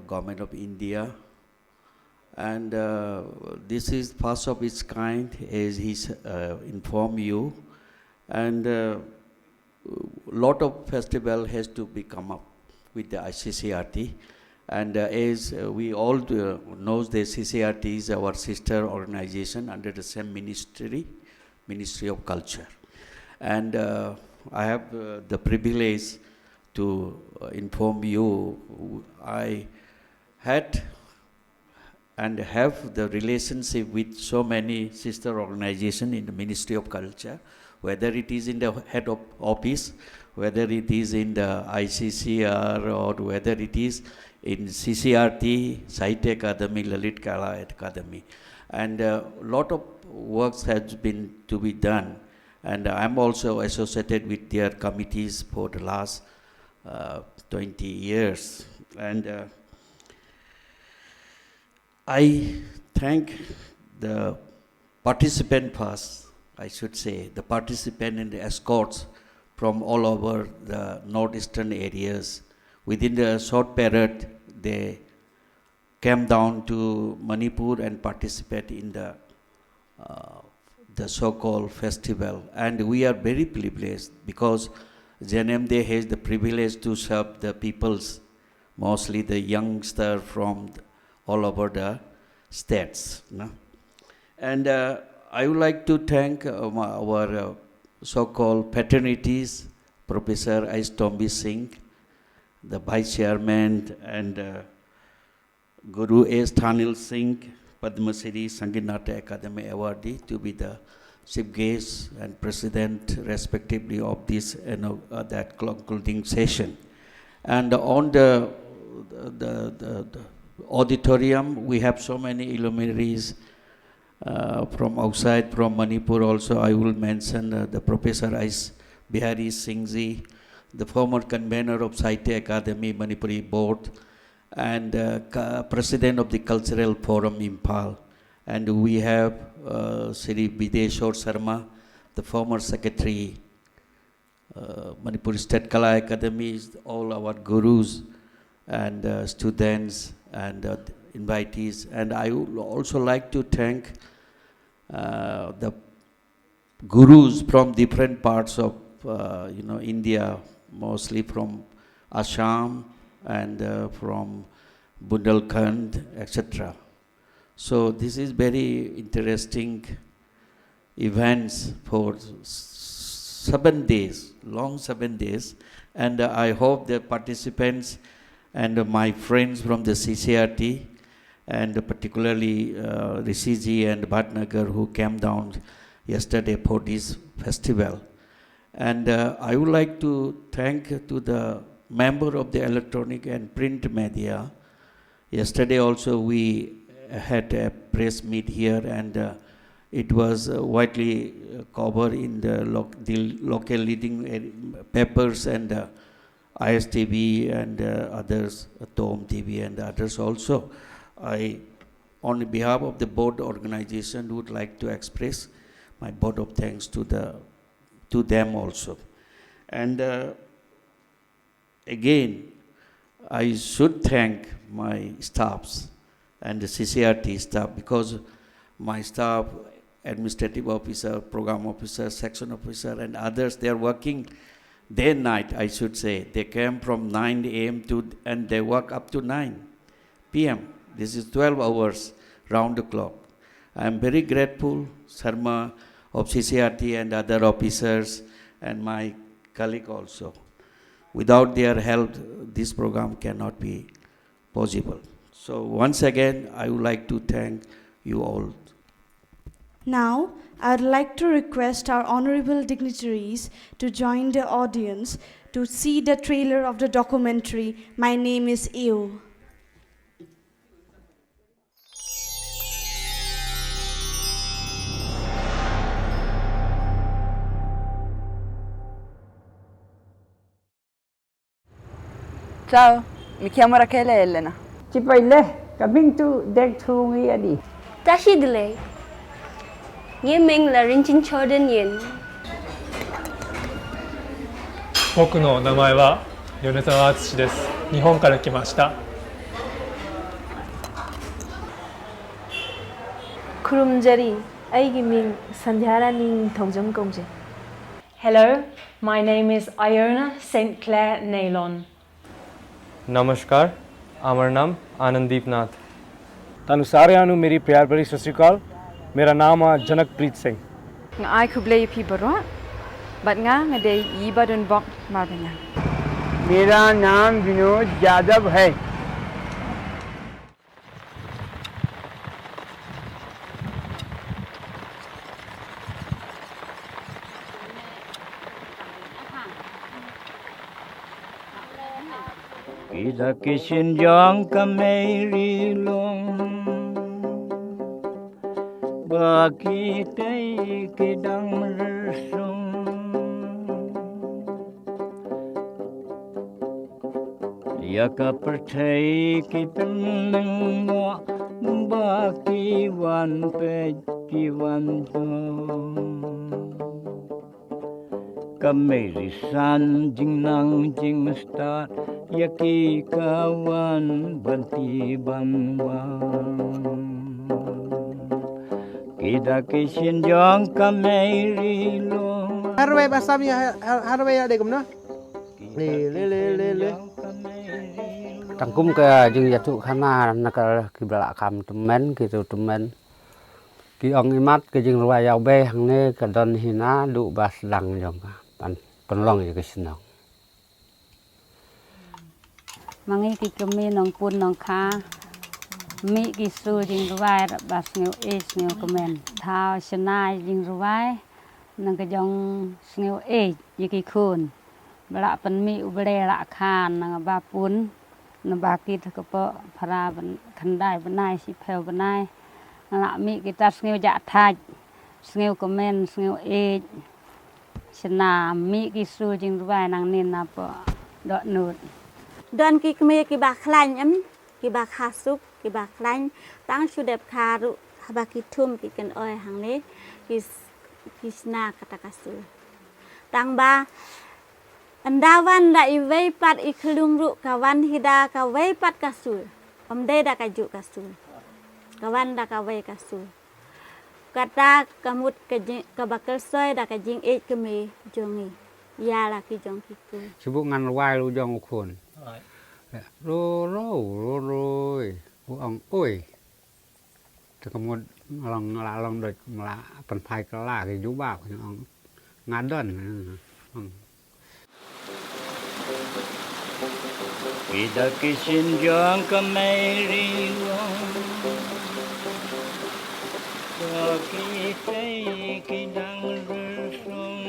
Government of India. And this is first of its kind, as he informed you. And lot of festival has to be come up with the ICCRT. And as we all know, the CCRT is our sister organization under the same Ministry of Culture. And I have the privilege to inform you, I had and have the relationship with so many sister organizations in the Ministry of Culture, whether it is in the head of office, whether it is in the ICCR, or whether it is in CCRT, Sahitya Academy, Lalit Kala Academy. And a lot of works has been to be done. And I'm also associated with their committees for the last 20 years. And I thank the participant first, I should say, the participant and the escorts from all over the northeastern areas. Within the short period, they came down to Manipur and participate in the uh, the so-called festival. And we are very privileged because JNMD has the privilege to serve the peoples, mostly the youngster from all over the states. No? And I would like to thank our so-called paternities, Professor Aistombi Singh, the Vice Chairman, and Guru S. Thanil Singh, Padma Shri Sangeet Nata Academy awardee, to be the chief guest and president respectively of this that concluding session. And on the auditorium, we have so many luminaries from outside, from Manipur also. I will mention the Professor Ais Bihari Singhji, the former convener of Sahitya Academy Manipuri Board, and president of the Cultural Forum Impal. And we have Sri Bideshwar Sharma, the former secretary, Manipur State Kala Academy, all our gurus and students and invitees. And I would also like to thank the gurus from different parts of India, mostly from Assam and from Bundelkhand, etc. So this is very interesting events for 7 days, long 7 days, and I hope the participants and my friends from the CCRT, and particularly Rishiji and Bhatnagar, who came down yesterday for this festival. And I would like to thank to the member of the electronic and print media. Yesterday also we had a press meet here, and it was widely covered in the local leading papers and ISTV and others, Tom TV and others also. I, on behalf of the board organization, would like to express my vote of thanks to them also. And again, I should thank my staffs and the CCRT staff, because my staff, administrative officer, program officer, section officer, and others, they are working day and night, I should say. They came from 9 a.m. and they work up to 9 p.m. This is 12 hours round the clock. I am very grateful, Sharma of CCRT and other officers, and my colleague also. Without their help, this program cannot be possible. So once again, I would like to thank you all. Now, I'd like to request our honorable dignitaries to join the audience to see the trailer of the documentary, My Name is You. Ciao, mi chiamo Rachele Elena. Cipaile, coming to Deck Thu Adi. Tashi Delay. Ye Ming La Rinchin Choden Yin. 僕の名前は米沢敦です。日本から来ました。 Kurumjari, aigi ming Sandhyarani Thongjong Kongje. Hello, my name is Iona St. Clair Nailon. नमस्कार, আমার नाम आनंददीप नाथ। तानु सारे आनु मेरी प्यार भरी सत श्री अकाल। मेरा नाम है जनकप्रीत Singh. I kublai pi barwa, but nga ngade yibadun bok marbenya. मेरा नाम विनोद यादव है। Ida kishin jong kameri long baki tei kidang mersung yaka percaya kita nengwa baki wan peki wan kameri san jing nang jing star yaki kawan banti banwan Kita kishin jong kameri lo. Harway basami harway ada kum no. Le. Tangkum ke jeng jatuh kana nak kibla kam temen gitu temen. Ki ong imat ke jeng ruai yau be hang ne ke don hina du bas dang jong pan penlong je ke senang. Mangi ki kemi nong pun nong kha mi ki su jing ruai bas ngeu ngeu kemen thao senai jing ruai nang ke jong ngeu ye ki khun bala pen mi ubre la khan nang ba pun nang ba ki ke po phara ban khandai banai si pheu banai la mi ki tas ngeu ja thaj ngeu kemen ngeu sena mi ki su jing ruai nang nin na po dot nut Don ki kemi ki ba khlain ki ba khasup ki ba khlain tang sudep kharu haba ki thum ki kan oi hang ne ki sna kata kasu tang ba andawan da I wei pat I khlung ru kawan hida ka wei pat kasu amde da ka ju kasu kawan da ka wei kasu kata kamut ka bakal soi da ka jing kemi jongi ya la ki jong ki ku Sebut ngan ruai lu jong khun. Rồi, ông ơi, thì có một lòng được là phần phải cái là cái chú bảo ông ngán đơn. Kita kishin jong kameri lo. Kita kidang bersong.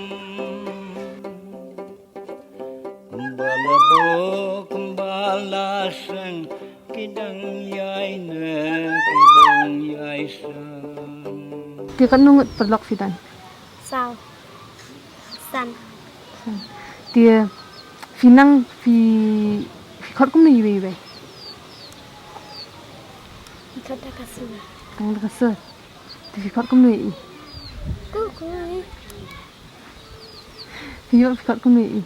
Balabo balasang kidang yai na kidang yai sang. Dia kan nungut perlok fitan. sao san Dia finang fi khot kum ni we. kata kasu Kang da kasur. Fi khot kum ni. kuku Fi khot kum ni.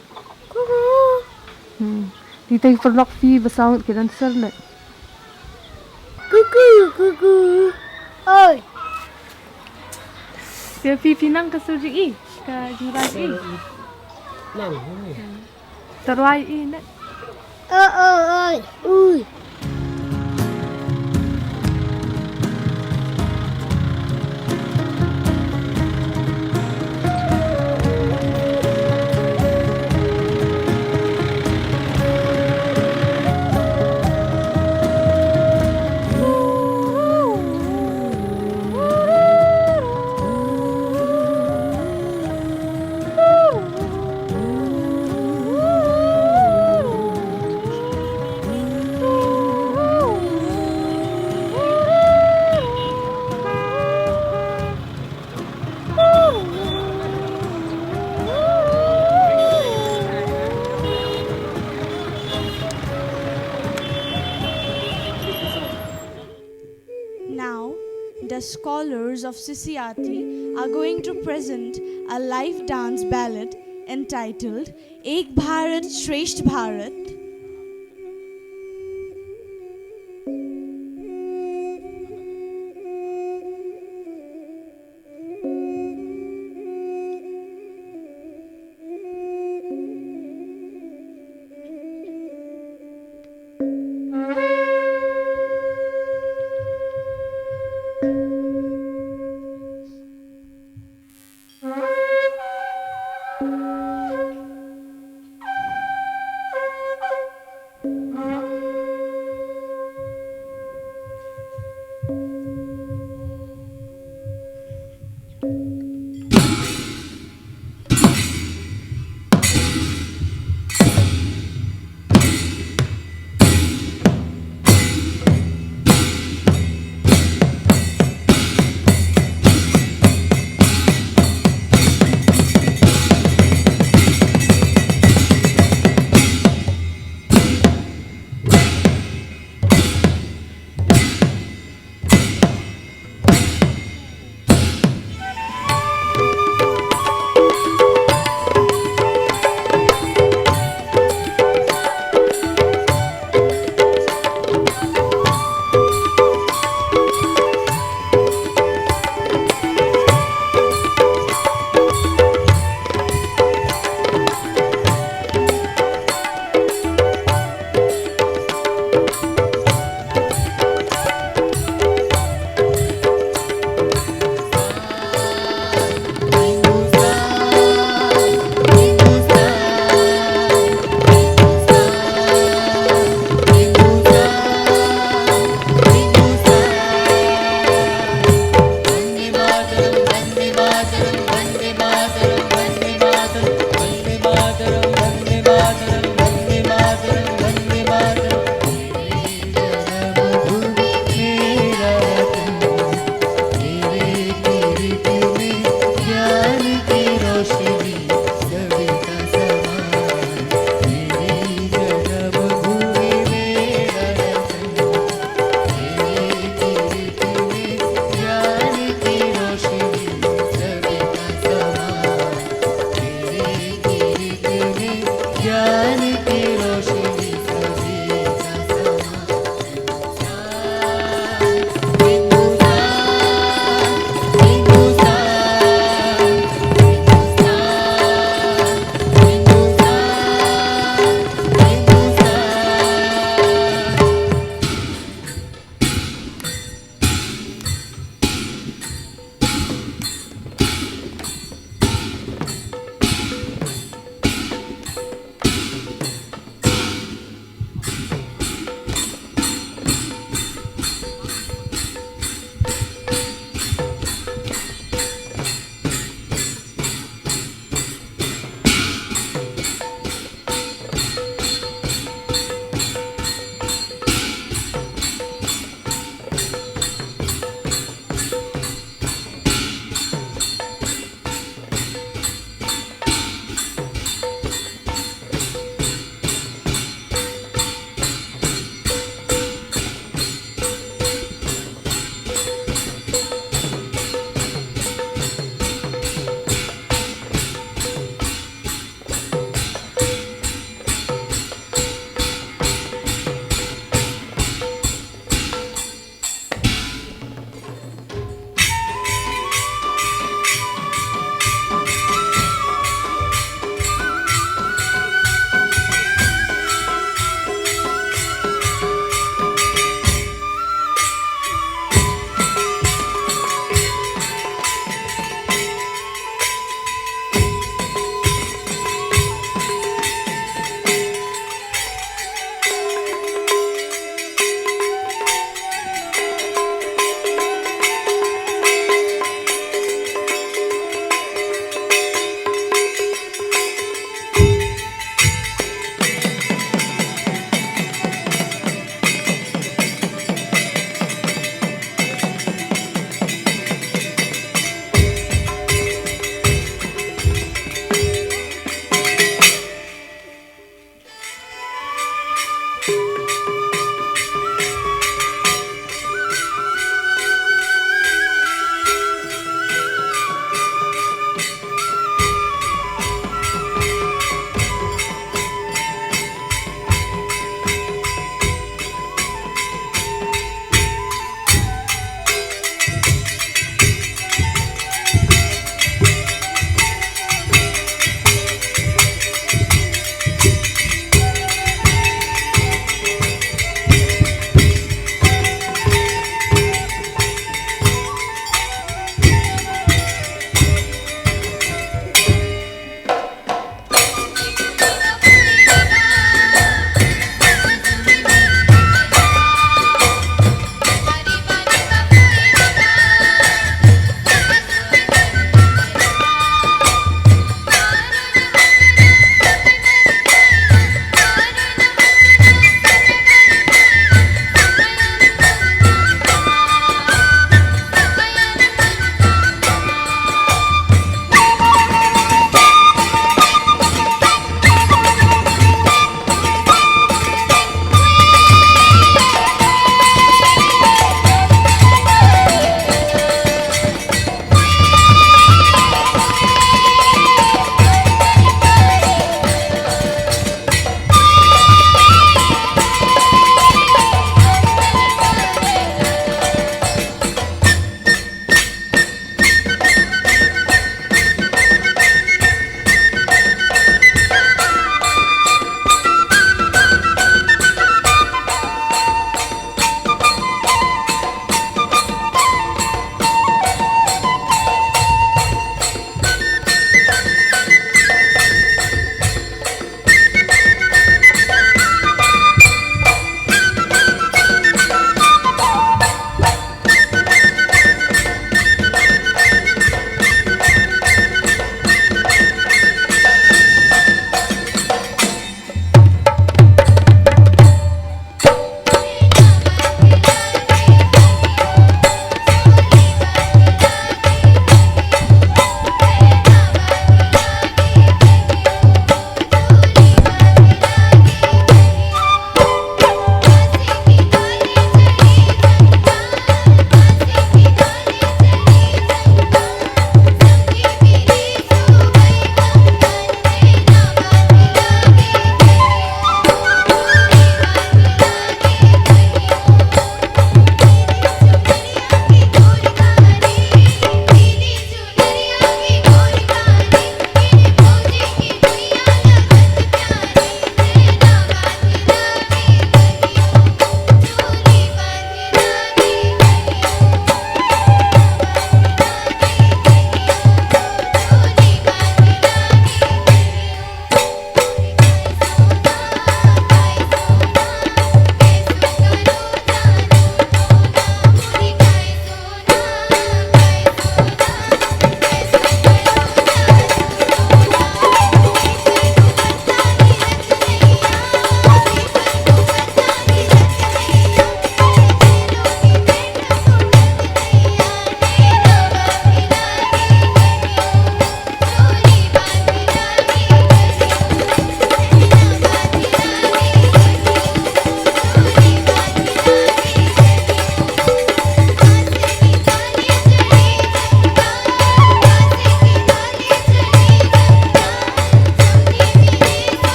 Di tay perlok fi besau ke dan ser le. kuku oi Dia fi finang kasur ji ka jiran Nang. Terwai nak. oi ui Now, the scholars of CCRT are going to present a live dance ballad entitled Ek Bharat Shresht Bharat.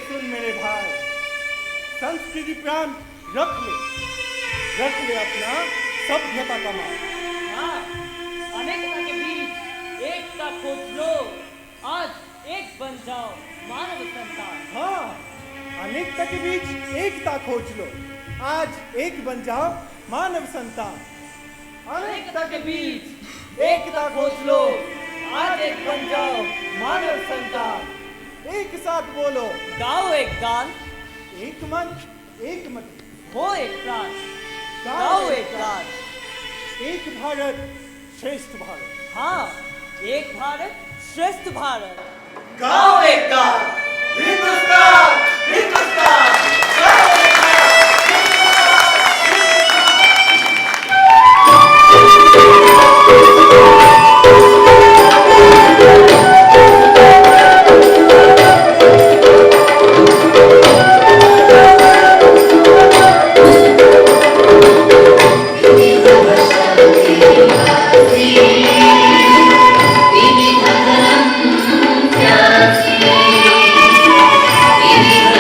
सुन मेरे भाई, संस्कृति प्राण रख ले अपना सभ्यता का मान। हाँ, अनेकता के बीच एकता खोज लो, आज एक बन जाओ मानव संतान। हाँ, अनेकता के बीच एकता खोज लो, आज एक बन जाओ मानव संतान। अनेकता के बीच एकता खोज लो, आज एक बन जाओ मानव संतान। एक साथ बोलो, गाओ एक गान, एक मन एक मत, हो एक प्राण, गाओ एक गान। एक भारत श्रेष्ठ भारत। हाँ, एक भारत श्रेष्ठ भारत। गाओ एक गान, हिंदुस्तान हिंदुस्तान, गाओ एक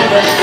Vivi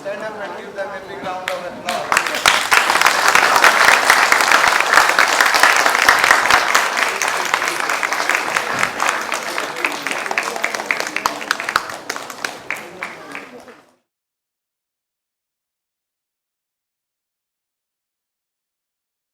stand up and give them a big round of applause.